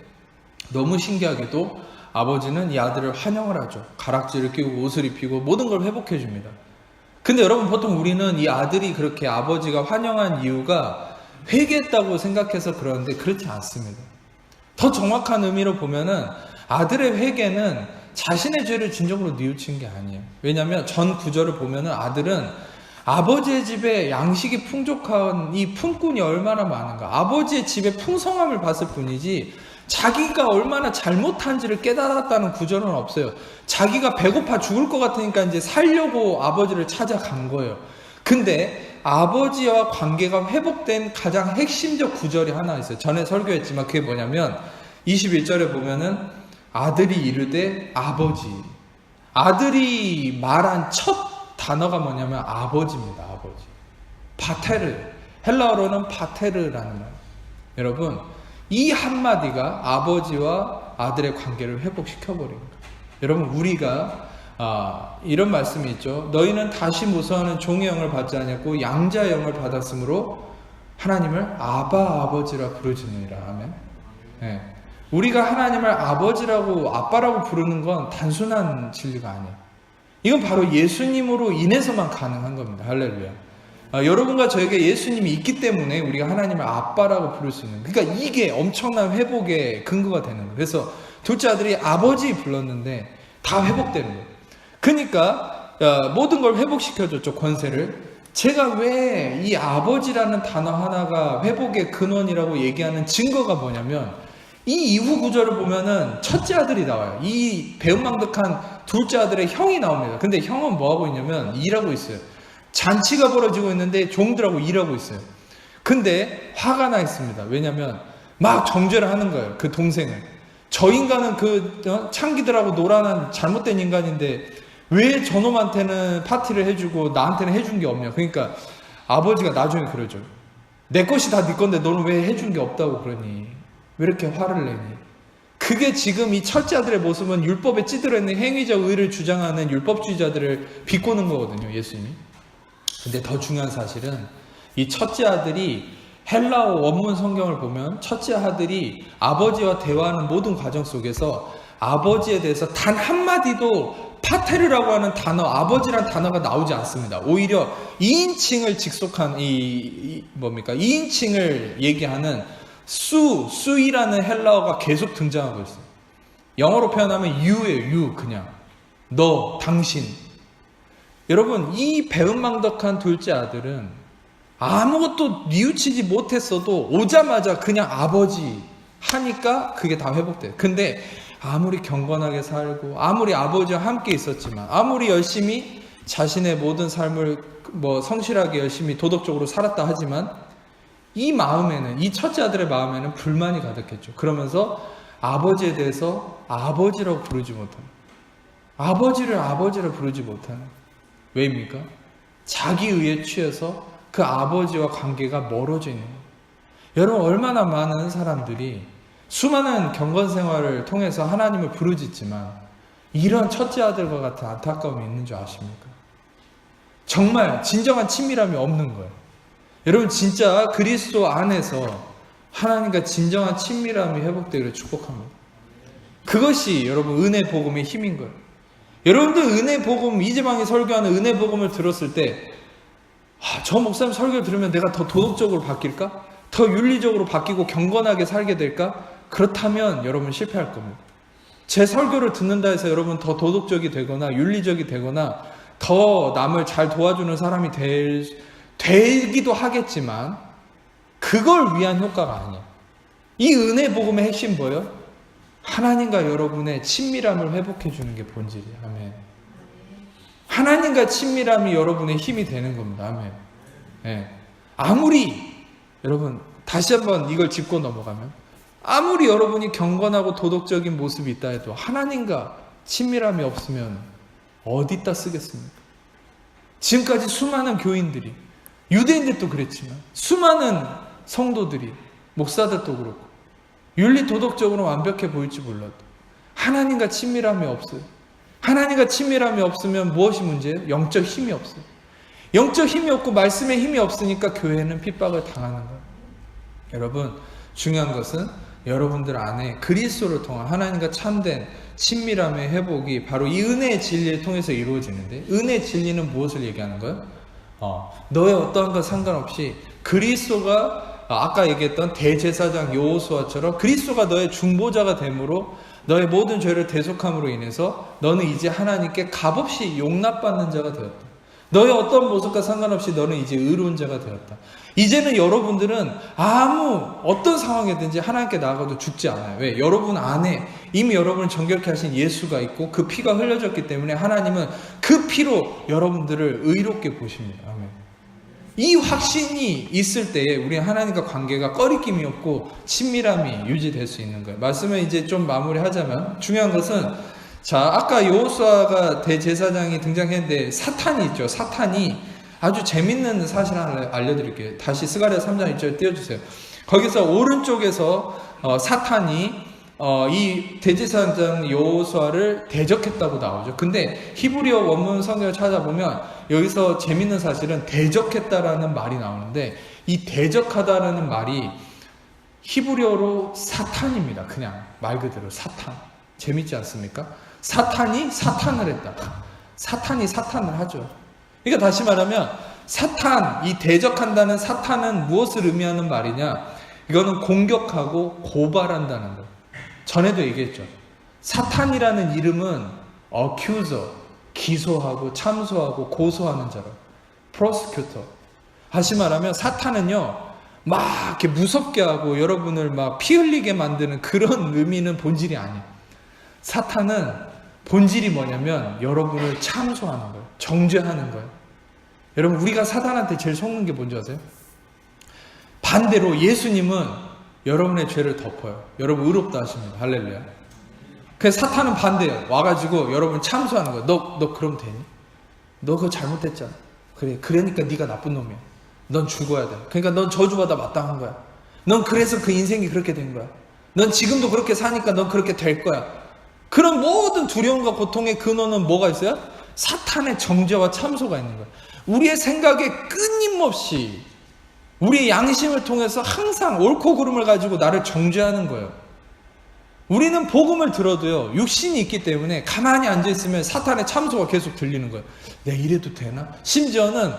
너무 신기하게도 아버지는 이 아들을 환영을 하죠. 가락지를 끼우고 옷을 입히고 모든 걸 회복해 줍니다. 근데 여러분, 보통 우리는 이 아들이 그렇게 아버지가 환영한 이유가 회개했다고 생각해서 그러는데 그렇지 않습니다. 더 정확한 의미로 보면은 아들의 회개는 자신의 죄를 진정으로 뉘우친 게 아니에요. 왜냐하면 전 구절을 보면은 아들은 아버지의 집에 양식이 풍족한 이 품꾼이 얼마나 많은가, 아버지의 집의 풍성함을 봤을 뿐이지 자기가 얼마나 잘못한지를 깨달았다는 구절은 없어요. 자기가 배고파 죽을 것 같으니까 이제 살려고 아버지를 찾아간 거예요. 근데 아버지와 관계가 회복된 가장 핵심적 구절이 하나 있어요. 전에 설교했지만 그게 뭐냐면 21절에 보면은 아들이 이르되 아버지. 아들이 말한 첫 단어가 뭐냐면 아버지입니다. 아버지. 파테르. 헬라어로는 파테르라는 말. 여러분, 이 한마디가 아버지와 아들의 관계를 회복시켜버린 거예요. 여러분, 우리가 이런 말씀이 있죠. 너희는 다시 무서워하는 종의 영을 받지 않았고 양자의 영을 받았으므로 하나님을 아버지라 부르지니라. 아멘. 네. 우리가 하나님을 아버지라고 아빠라고 부르는 건 단순한 진리가 아니에요. 이건 바로 예수님으로 인해서만 가능한 겁니다. 할렐루야. 여러분과 저에게 예수님이 있기 때문에 우리가 하나님을 아빠라고 부를 수 있는, 그러니까 이게 엄청난 회복의 근거가 되는 거예요. 그래서 둘째 아들이 아버지 불렀는데 다 회복되는 거예요. 그러니까 모든 걸 회복시켜줬죠. 권세를. 제가 왜 이 아버지라는 단어 하나가 회복의 근원이라고 얘기하는 증거가 뭐냐면 이 이후 구절을 보면은 첫째 아들이 나와요. 이 배은망덕한 둘째 아들의 형이 나옵니다. 근데 형은 뭐하고 있냐면 일하고 있어요. 잔치가 벌어지고 있는데 종들하고 일하고 있어요. 근데 화가 나 있습니다. 왜냐면 막 정죄를 하는 거예요. 그 동생을. 저 인간은 창기들하고 노란한 잘못된 인간인데 왜 저놈한테는 파티를 해주고 나한테는 해준 게 없냐. 그러니까 아버지가 나중에 그러죠. 내 것이 다 네 건데 너는 왜 해준 게 없다고 그러니. 왜 이렇게 화를 내니. 그게 지금 이 첫째 아들의 모습은 율법에 찌들어있는 행위적 의를 주장하는 율법주의자들을 비꼬는 거거든요. 예수님이. 근데 더 중요한 사실은 이 첫째 아들이 헬라어 원문 성경을 보면 첫째 아들이 아버지와 대화하는 모든 과정 속에서 아버지에 대해서 단 한마디도 파테르라고 하는 단어, 아버지란 단어가 나오지 않습니다. 오히려 2인칭을 직속한 뭡니까? 2인칭을 얘기하는 수이라는 헬라어가 계속 등장하고 있어요. 영어로 표현하면 you예요. you. 그냥 너, 당신. 여러분, 이 배은망덕한 둘째 아들은 아무것도 뉘우치지 못했어도 오자마자 그냥 아버지 하니까 그게 다 회복돼요. 근데 아무리 경건하게 살고 아무리 아버지와 함께 있었지만 아무리 열심히 자신의 모든 삶을 성실하게 열심히 도덕적으로 살았다 하지만 이 마음에는, 이 첫째 아들의 마음에는 불만이 가득했죠. 그러면서 아버지에 대해서 아버지라고 부르지 못하는, 아버지를 부르지 못하는. 왜입니까? 자기 의에 취해서 그 아버지와 관계가 멀어져 있는 거예요. 여러분, 얼마나 많은 사람들이 수많은 경건 생활을 통해서 하나님을 부르짖지만 이런 첫째 아들과 같은 안타까움이 있는 줄 아십니까? 정말 진정한 친밀함이 없는 거예요. 여러분, 진짜 그리스도 안에서 하나님과 진정한 친밀함이 회복되기를 축복합니다. 그것이 여러분 은혜 복음의 힘인 거예요. 여러분들 은혜 복음, 이재방이 설교하는 은혜 복음을 들었을 때 저 목사님 설교를 들으면 내가 더 도덕적으로 바뀔까? 더 윤리적으로 바뀌고 경건하게 살게 될까? 그렇다면 여러분 실패할 겁니다. 제 설교를 듣는다 해서 여러분 더 도덕적이 되거나 윤리적이 되거나 더 남을 잘 도와주는 사람이 되기도 하겠지만 그걸 위한 효과가 아니에요. 이 은혜 복음의 핵심 뭐예요? 하나님과 여러분의 친밀함을 회복해 주는 게 본질이에요. 아멘. 하나님과 친밀함이 여러분의 힘이 되는 겁니다. 아멘. 네. 아무리 여러분 다시 한번 이걸 짚고 넘어가면 아무리 여러분이 경건하고 도덕적인 모습이 있다 해도 하나님과 친밀함이 없으면 어디다 쓰겠습니까? 지금까지 수많은 교인들이, 유대인들도 그랬지만 수많은 성도들이, 목사들도 그렇고 윤리 도덕적으로 완벽해 보일지 몰라도 하나님과 친밀함이 없어요. 하나님과 친밀함이 없으면 무엇이 문제예요? 영적 힘이 없어요. 영적 힘이 없고 말씀의 힘이 없으니까 교회는 핍박을 당하는 거예요. 여러분, 중요한 것은 여러분들 안에 그리스도를 통한 하나님과 참된 친밀함의 회복이 바로 이 은혜의 진리를 통해서 이루어지는데, 은혜의 진리는 무엇을 얘기하는 거예요? 너의 어떠한 것 상관없이 그리스도가 아까 얘기했던 대제사장 여호수아처럼 그리스도가 너의 중보자가 됨으로 너의 모든 죄를 대속함으로 인해서 너는 이제 하나님께 값없이 용납받는 자가 되었다. 너의 어떤 모습과 상관없이 너는 이제 의로운 자가 되었다. 이제는 여러분들은 어떤 상황이든지 하나님께 나아가도 죽지 않아요. 왜? 여러분 안에 이미 여러분을 정결케 하신 예수가 있고 그 피가 흘려졌기 때문에 하나님은 그 피로 여러분들을 의롭게 보십니다. 아멘. 이 확신이 있을 때에 우리 하나님과 관계가 꺼리낌이 없고 친밀함이 유지될 수 있는 거예요. 말씀을 이제 좀 마무리하자면 중요한 것은, 자, 아까 여호수아가 대제사장이 등장했는데 사탄이 있죠. 사탄이 아주 재밌는 사실 하나 알려드릴게요. 다시 스가랴 3장 1절 띄워주세요. 거기서 오른쪽에서 사탄이 이 대제사장 여호수아를 대적했다고 나오죠. 근데 히브리어 원문 성경을 찾아보면 여기서 재밌는 사실은 대적했다라는 말이 나오는데, 이 대적하다라는 말이 히브리어로 사탄입니다. 그냥 말 그대로 사탄. 재밌지 않습니까? 사탄이 사탄을 했다. 사탄이 사탄을 하죠. 그러니까 다시 말하면 사탄, 이 대적한다는 사탄은 무엇을 의미하는 말이냐? 이거는 공격하고 고발한다는 거. 전에도 얘기했죠. 사탄이라는 이름은 accuser, 기소하고 참소하고 고소하는 자로, prosecutor. 다시 말하면 사탄은요, 막 이렇게 무섭게 하고 여러분을 막 피 흘리게 만드는 그런 의미는 본질이 아니에요. 사탄은 본질이 뭐냐면 여러분을 참소하는 거예요. 정죄하는 거예요. 여러분, 우리가 사탄한테 제일 속는 게 뭔지 아세요? 반대로 예수님은 여러분의 죄를 덮어요. 여러분 의롭다 하십니다. 할렐루야. 그래서 사탄은 반대예요. 와가지고 여러분 참소하는 거예요. 너 그럼 되니? 너 그거 잘못했잖아. 그래, 그러니까 네가 나쁜 놈이야. 넌 죽어야 돼. 그러니까 넌 저주받아 마땅한 거야. 넌 그래서 그 인생이 그렇게 된 거야. 넌 지금도 그렇게 사니까 넌 그렇게 될 거야. 그런 모든 두려움과 고통의 근원은 뭐가 있어요? 사탄의 정죄와 참소가 있는 거예요. 우리의 생각에 끊임없이 우리의 양심을 통해서 항상 옳고 그름을 가지고 나를 정죄하는 거예요. 우리는 복음을 들어도요, 육신이 있기 때문에 가만히 앉아있으면 사탄의 참소가 계속 들리는 거예요. 내가 이래도 되나? 심지어는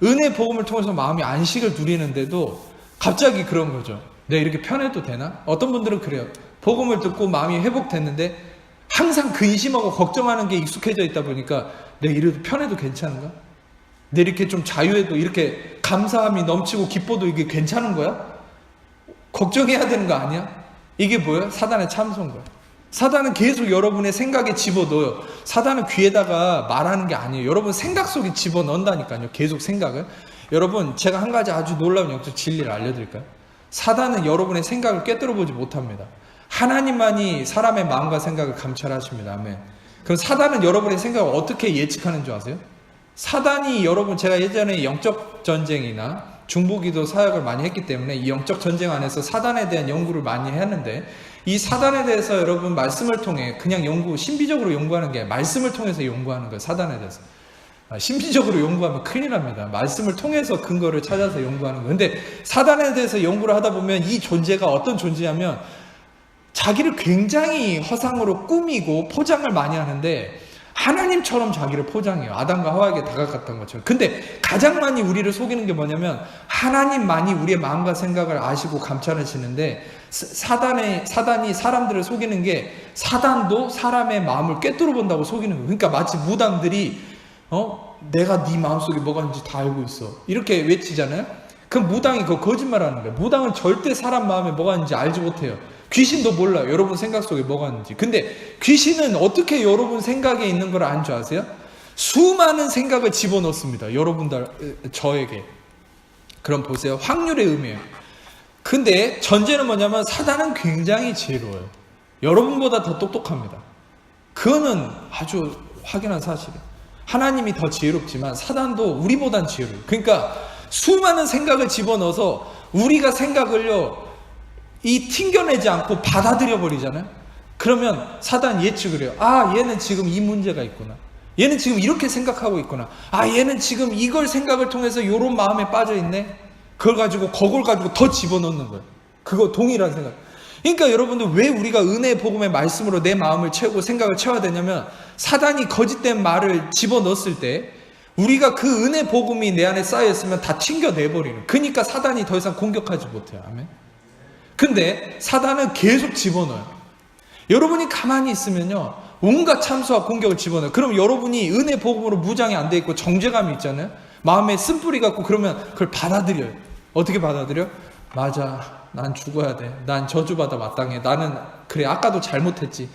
은혜 복음을 통해서 마음이 안식을 누리는데도 갑자기 그런 거죠. 내가 이렇게 편해도 되나? 어떤 분들은 그래요. 복음을 듣고 마음이 회복됐는데 항상 근심하고 걱정하는 게 익숙해져 있다 보니까 내가 이래도 편해도 괜찮은가? 내가 이렇게 좀 자유해도 이렇게 감사함이 넘치고 기뻐도 이게 괜찮은 거야? 걱정해야 되는 거 아니야? 이게 뭐예요? 사단의 참소인 거예요. 사단은 계속 여러분의 생각에 집어넣어요. 사단은 귀에다가 말하는 게 아니에요. 여러분 생각 속에 집어넣는다니까요. 계속 생각을. 여러분 제가 한 가지 아주 놀라운 영적 진리를 알려드릴까요? 사단은 여러분의 생각을 꿰뚫어보지 못합니다. 하나님만이 사람의 마음과 생각을 감찰하십니다. 아멘. 그럼 사단은 여러분의 생각을 어떻게 예측하는 줄 아세요? 사단이 여러분, 제가 예전에 영적 전쟁이나 중보기도 사역을 많이 했기 때문에 이 영적 전쟁 안에서 사단에 대한 연구를 많이 했는데, 이 사단에 대해서 여러분 말씀을 통해 그냥 신비적으로 연구하는 게 아니라 말씀을 통해서 연구하는 거예요. 사단에 대해서. 신비적으로 연구하면 큰일 납니다. 말씀을 통해서 근거를 찾아서 연구하는 거예요. 근데 사단에 대해서 연구를 하다 보면 이 존재가 어떤 존재냐면 자기를 굉장히 허상으로 꾸미고 포장을 많이 하는데 하나님처럼 자기를 포장해요. 아담과 하와에게 다가갔던 것처럼. 근데 가장 많이 우리를 속이는 게 뭐냐면 하나님만이 우리의 마음과 생각을 아시고 감찰하시는데 사단이 사람들을 속이는 게 사단도 사람의 마음을 꿰뚫어 본다고 속이는 거예요. 그러니까 마치 무당들이 내가 네 마음속에 뭐가 있는지 다 알고 있어 이렇게 외치잖아요. 그럼 무당이 그거 거짓말하는 거예요. 무당은 절대 사람 마음에 뭐가 있는지 알지 못해요. 귀신도 몰라요. 여러분 생각 속에 뭐가 있는지. 근데 귀신은 어떻게 여러분 생각에 있는 걸 아는 줄 아세요? 수많은 생각을 집어넣습니다. 여러분들, 저에게. 그럼 보세요. 확률의 의미예요. 근데 전제는 뭐냐면 사단은 굉장히 지혜로워요. 여러분보다 더 똑똑합니다. 그거는 아주 확연한 사실이에요. 하나님이 더 지혜롭지만 사단도 우리보단 지혜로워요. 그러니까 수많은 생각을 집어넣어서 우리가 생각을요, 튕겨내지 않고 받아들여 버리잖아요. 그러면 사단 예측을 해요. 아, 얘는 지금 이 문제가 있구나. 얘는 지금 이렇게 생각하고 있구나. 아, 얘는 지금 이걸 생각을 통해서 요런 마음에 빠져 있네. 그걸 가지고 더 집어넣는 거예요. 그거 동일한 생각. 그러니까 여러분들 왜 우리가 은혜의 복음의 말씀으로 내 마음을 채우고 생각을 채워야 되냐면 사단이 거짓된 말을 집어넣었을 때 우리가 그 은혜 복음이 내 안에 쌓여있으면 다 튕겨내버리는. 그러니까 사단이 더 이상 공격하지 못해요. 아멘. 근데 사단은 계속 집어넣어요. 여러분이 가만히 있으면요, 온갖 참수와 공격을 집어넣어요. 그럼 여러분이 은혜 복음으로 무장이 안 돼 있고 정죄감이 있잖아요. 마음에 쓴뿌리 같고 그러면 그걸 받아들여요. 어떻게 받아들여? 맞아, 난 죽어야 돼. 난 저주받아 마땅해. 나는 그래, 아까도 잘못했지.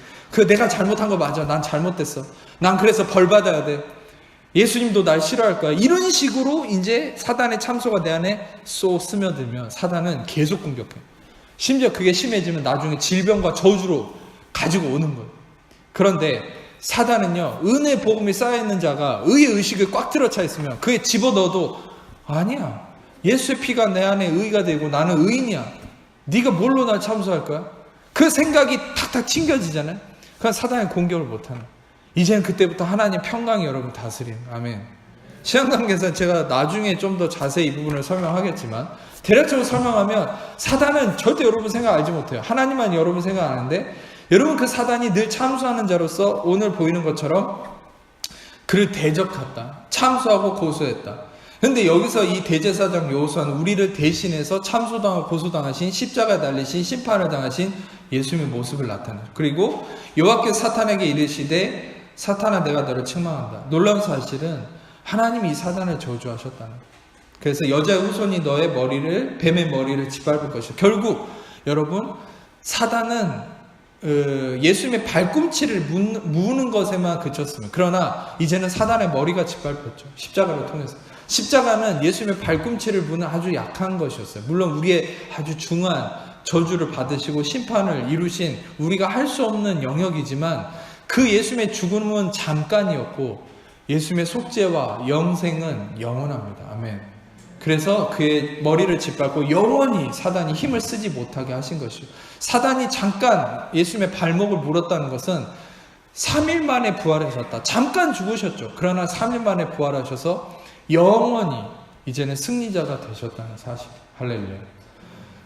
내가 잘못한 거 맞아. 난 잘못됐어. 난 그래서 벌 받아야 돼. 예수님도 날 싫어할 거야. 이런 식으로 이제 사단의 참소가 내 안에 쏙 스며들면 사단은 계속 공격해요. 심지어 그게 심해지면 나중에 질병과 저주로 가지고 오는 거예요. 그런데 사단은요, 은혜 복음이 쌓여있는 자가 의의 의식을 꽉 들어차 있으면 그에 집어넣어도 아니야, 예수의 피가 내 안에 의가 되고 나는 의인이야. 네가 뭘로 날 참소할 거야? 그 생각이 탁탁 튕겨지잖아요. 그건 사단이 공격을 못하는 거예요. 이제는 그때부터 하나님 평강이 여러분 다스리는 거예요. 아멘. 신앙관계에서 제가 나중에 좀 더 자세히 이 부분을 설명하겠지만 대략적으로 설명하면 사단은 절대 여러분 생각 알지 못해요. 하나님만 여러분 생각 아는데 여러분 그 사단이 늘 참수하는 자로서 오늘 보이는 것처럼 그를 대적했다. 참수하고 고소했다. 근데 여기서 이 대제사장 여호수아는 우리를 대신해서 참수당하고 고소당하신 십자가에 달리신 심판을 당하신 예수님의 모습을 나타내죠. 그리고 여호와께서 사탄에게 이르시되 사탄아 내가 너를 책망한다. 놀라운 사실은 하나님이 이 사단을 저주하셨다는 거예요. 그래서 여자의 후손이 너의 머리를, 뱀의 머리를 짓밟을 것이다. 결국 여러분 사단은 예수님의 발꿈치를 무는 것에만 그쳤습니다. 그러나 이제는 사단의 머리가 짓밟혔죠. 십자가를 통해서. 십자가는 예수님의 발꿈치를 무는 아주 약한 것이었어요. 물론 우리의 아주 중한 저주를 받으시고 심판을 이루신 우리가 할 수 없는 영역이지만 그 예수님의 죽음은 잠깐이었고 예수님의 속죄와 영생은 영원합니다. 아멘. 그래서 그의 머리를 짓밟고 영원히 사단이 힘을 쓰지 못하게 하신 것이죠. 사단이 잠깐 예수님의 발목을 물었다는 것은 3일 만에 부활하셨다. 잠깐 죽으셨죠. 그러나 3일 만에 부활하셔서 영원히 이제는 승리자가 되셨다는 사실. 할렐루야.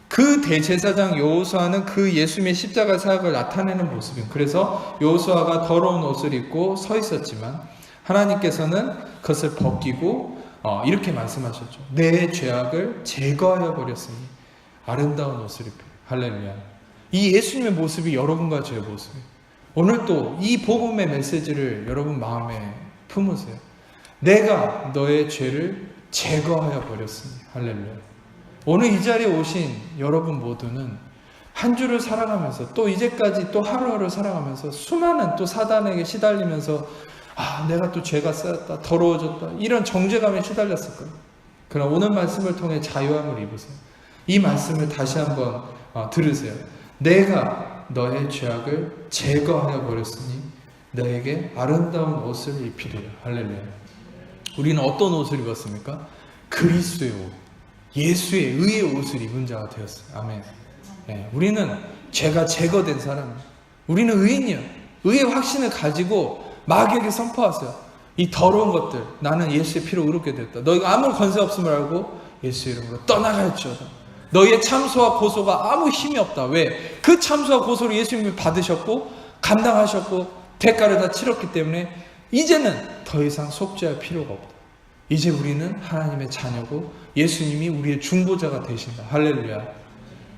그 대제사장 여호수아는 그 예수님의 십자가 사역을 나타내는 모습이에요. 그래서 여호수아가 더러운 옷을 입고 서 있었지만 하나님께서는 그것을 벗기고 이렇게 말씀하셨죠. 내 죄악을 제거하여 버렸으니 아름다운 옷을 입혀. 할렐루야. 이 예수님의 모습이 여러분과 저의 모습이에요. 오늘도 이 복음의 메시지를 여러분 마음에 품으세요. 내가 너의 죄를 제거하여 버렸으니. 할렐루야. 오늘 이 자리에 오신 여러분 모두는 한 주를 살아가면서 또 이제까지 또 하루하루 살아가면서 수많은 또 사단에게 시달리면서 내가 또 죄가 쌓였다, 더러워졌다, 이런 정죄감에 시달렸을 거예요. 그러나 오늘 말씀을 통해 자유함을 입으세요. 이 말씀을 다시 한번 들으세요. 내가 너의 죄악을 제거하여 버렸으니 너에게 아름다운 옷을 입히리라. 할렐루야. 우리는 어떤 옷을 입었습니까? 그리스도의 옷, 예수의 의의 옷을 입은 자가 되었어요. 아멘. 네, 우리는 죄가 제거된 사람이에요. 우리는 의인이에요. 의의 확신을 가지고 마귀에게 선포하세요. 이 더러운 것들, 나는 예수의 피로 의롭게 되었다. 너희가 아무 권세 없음을 알고 예수의 이름으로 떠나갈지어다. 너희의 참소와 고소가 아무 힘이 없다. 왜? 그 참소와 고소를 예수님이 받으셨고 감당하셨고 대가를 다 치렀기 때문에 이제는 더 이상 속죄할 필요가 없다. 이제 우리는 하나님의 자녀고 예수님이 우리의 중보자가 되신다. 할렐루야.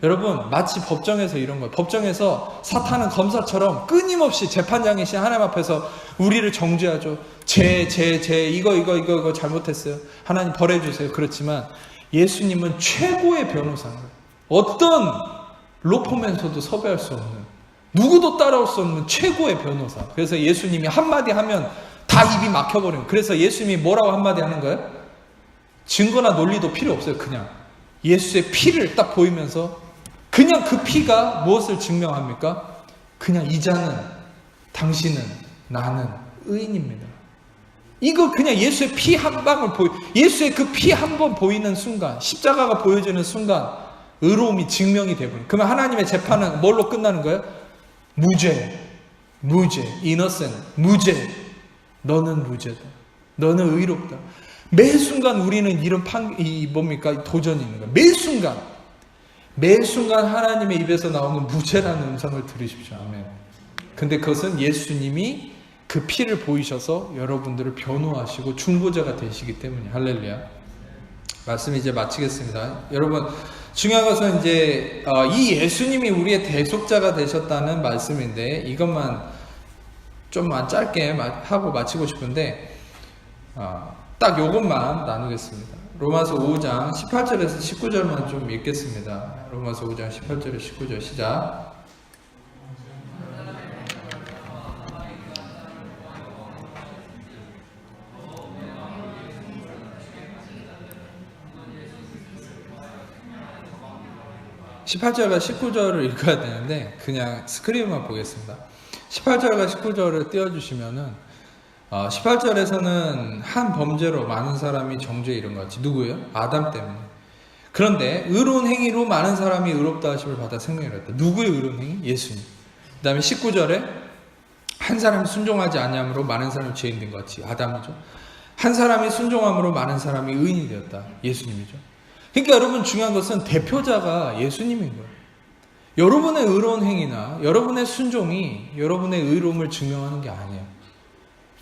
여러분, 마치 법정에서 이런 거예요. 법정에서 사탄은 검사처럼 끊임없이 재판장이신 하나님 앞에서 우리를 정죄하죠. 이거 잘못했어요. 하나님 벌해주세요. 그렇지만 예수님은 최고의 변호사인 거예요. 어떤 로펌에서도 섭외할 수 없는, 누구도 따라올 수 없는 최고의 변호사. 그래서 예수님이 한마디 하면 다 입이 막혀버려요. 그래서 예수님이 뭐라고 한마디 하는 거예요? 증거나 논리도 필요 없어요. 그냥 예수의 피를 딱 보이면서 그냥 그 피가 무엇을 증명합니까? 그냥 이 자는, 당신은, 나는 의인입니다. 이거 그냥 예수의 피 한 방울 예수의 그 피 한 번 보이는 순간, 십자가가 보여지는 순간 의로움이 증명이 되버려요. 그러면 하나님의 재판은 뭘로 끝나는 거예요? 무죄, innocent, 무죄. 너는 무죄다. 너는 의롭다. 매 순간 우리는 이런 도전이 있는 거예요. 매 순간 하나님의 입에서 나오는 무죄라는 음성을 들으십시오. 아멘. 근데 그것은 예수님이 그 피를 보이셔서 여러분들을 변호하시고 중보자가 되시기 때문에. 할렐루야. 말씀 이제 마치겠습니다. 여러분, 중요한 것은 이제 이 예수님이 우리의 대속자가 되셨다는 말씀인데 이것만 좀만 짧게 하고 마치고 싶은데 딱 요것만 나누겠습니다. 로마서 5장 18절에서 19절만 좀 읽겠습니다. 로마서 5장 18절에서 19절 시작. (18절과 19절을) 읽어야 되는데 그냥 스크린만 보겠습니다. 18절과 19절을 띄워주시면은 18절에서는 한 범죄로 많은 사람이 정죄에 이른 것 같이. 누구예요? 아담 때문에. 그런데 의로운 행위로 많은 사람이 의롭다 하심을 받아 생명을 얻었다. 누구의 의로운 행위? 예수님. 그 다음에 19절에 한 사람이 순종하지 아니함으로 많은 사람이 죄인 된 것 같이. 아담이죠. 한 사람이 순종함으로 많은 사람이 의인이 되었다. 예수님이죠. 그러니까 여러분, 중요한 것은 대표자가 예수님인 거예요. 여러분의 의로운 행위나 여러분의 순종이 여러분의 의로움을 증명하는 게 아니에요.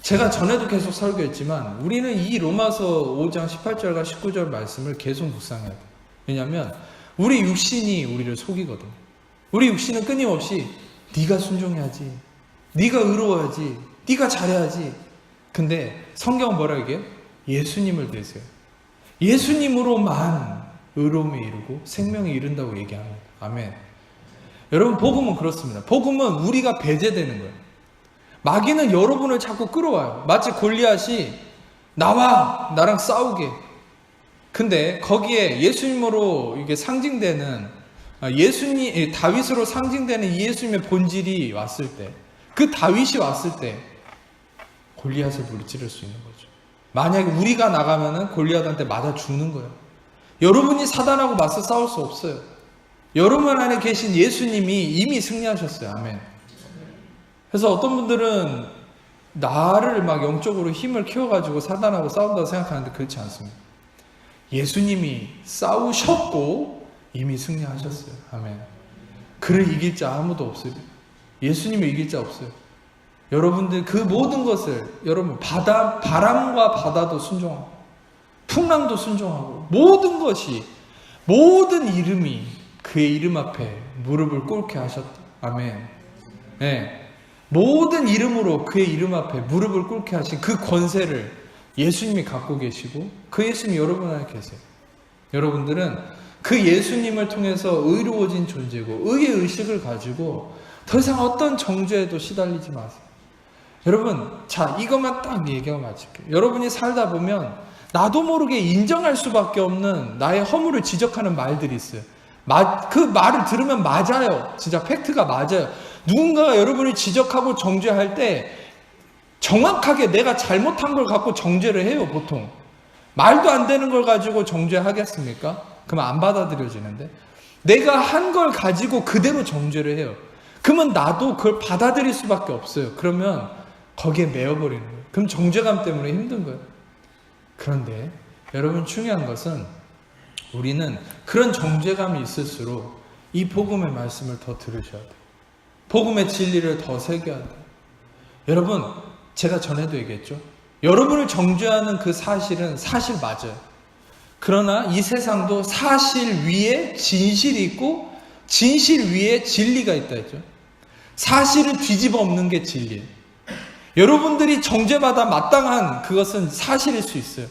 제가 전에도 계속 설교했지만 우리는 이 로마서 5장 18절과 19절 말씀을 계속 묵상해야 돼요. 왜냐하면 우리 육신이 우리를 속이거든요. 우리 육신은 끊임없이 네가 순종해야지, 네가 의로워야지, 네가 잘해야지. 근데 성경은 뭐라 얘기해요? 예수님을 대세요. 예수님으로만 의로움에 이르고 생명에 이른다고 얘기합니다. 아멘. 여러분, 복음은 그렇습니다. 복음은 우리가 배제되는 거예요. 마귀는 여러분을 자꾸 끌어와요. 마치 골리앗이 나와, 나랑 싸우게. 근데 거기에 예수님으로 이게 상징되는 다윗으로 상징되는 예수님의 본질이 왔을 때, 그 다윗이 왔을 때 골리앗을 물리칠 수 있는 거죠. 만약에 우리가 나가면은 골리앗한테 맞아 죽는 거예요. 여러분이 사단하고 맞서 싸울 수 없어요. 여러분 안에 계신 예수님이 이미 승리하셨어요. 아멘. 그래서 어떤 분들은 나를 막 영적으로 힘을 키워가지고 사단하고 싸운다고 생각하는데 그렇지 않습니다. 예수님이 싸우셨고 이미 승리하셨어요. 아멘. 그를 이길 자 아무도 없어요. 예수님을 이길 자 없어요. 여러분들 그 모든 것을 여러분 바람과 바다도 순종하고 풍랑도 순종하고 모든 것이 모든 이름이 그의 이름 앞에 무릎을 꿇게 하셨다. 아멘. 네. 모든 이름으로 그의 이름 앞에 무릎을 꿇게 하신 그 권세를 예수님이 갖고 계시고 그 예수님이 여러분 안에 계세요. 여러분들은 그 예수님을 통해서 의로워진 존재고 의의 의식을 가지고 더 이상 어떤 정죄에도 시달리지 마세요. 여러분, 자, 이것만 딱 얘기하고 마칠게요. 여러분이 살다 보면 나도 모르게 인정할 수밖에 없는 나의 허물을 지적하는 말들이 있어요. 그 말을 들으면 맞아요. 진짜 팩트가 맞아요. 누군가가 여러분을 지적하고 정죄할 때 정확하게 내가 잘못한 걸 갖고 정죄를 해요, 보통. 말도 안 되는 걸 가지고 정죄하겠습니까? 그러면 안 받아들여지는데. 내가 한 걸 가지고 그대로 정죄를 해요. 그러면 나도 그걸 받아들일 수밖에 없어요. 그러면 거기에 매여버리는 거예요. 그럼 정죄감 때문에 힘든 거예요. 그런데 여러분 중요한 것은 우리는 그런 정죄감이 있을수록 이 복음의 말씀을 더 들으셔야 돼요. 복음의 진리를 더 새겨야 돼요. 여러분, 제가 전에도 얘기했죠. 여러분을 정죄하는 그 사실은 사실 맞아요. 그러나 이 세상도 사실 위에 진실이 있고 진실 위에 진리가 있다 했죠. 사실을 뒤집어 엎는 게 진리예요. 여러분들이 정죄받아 마땅한 그것은 사실일 수 있어요.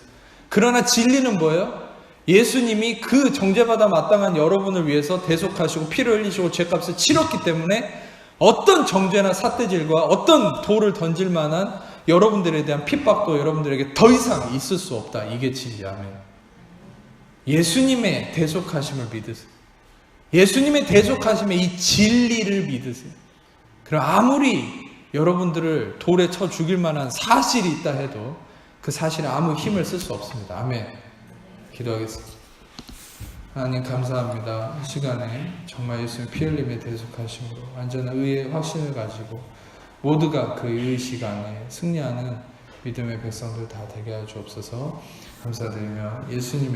그러나 진리는 뭐예요? 예수님이 그 정죄받아 마땅한 여러분을 위해서 대속하시고 피를 흘리시고 죄값을 치렀기 때문에 어떤 정죄나 삿대질과 어떤 돌을 던질 만한 여러분들에 대한 핍박도 여러분들에게 더 이상 있을 수 없다. 이게 진리야. 아멘. 예수님의 대속하심을 믿으세요. 예수님의 대속하심의 이 진리를 믿으세요. 그럼 아무리 여러분들을 돌에 쳐 죽일 만한 사실이 있다 해도 그 사실에 아무 힘을 쓸 수 없습니다. 아멘. 기도하겠습니다. 하나님 감사합니다. 이 시간에 정말 예수님 피 흘림의 대속하심으로 완전한 의의 확신을 가지고 모두가 그 의 시간에 승리하는 믿음의 백성들 다 되게 하여 주옵소서. 감사드리며 예수님의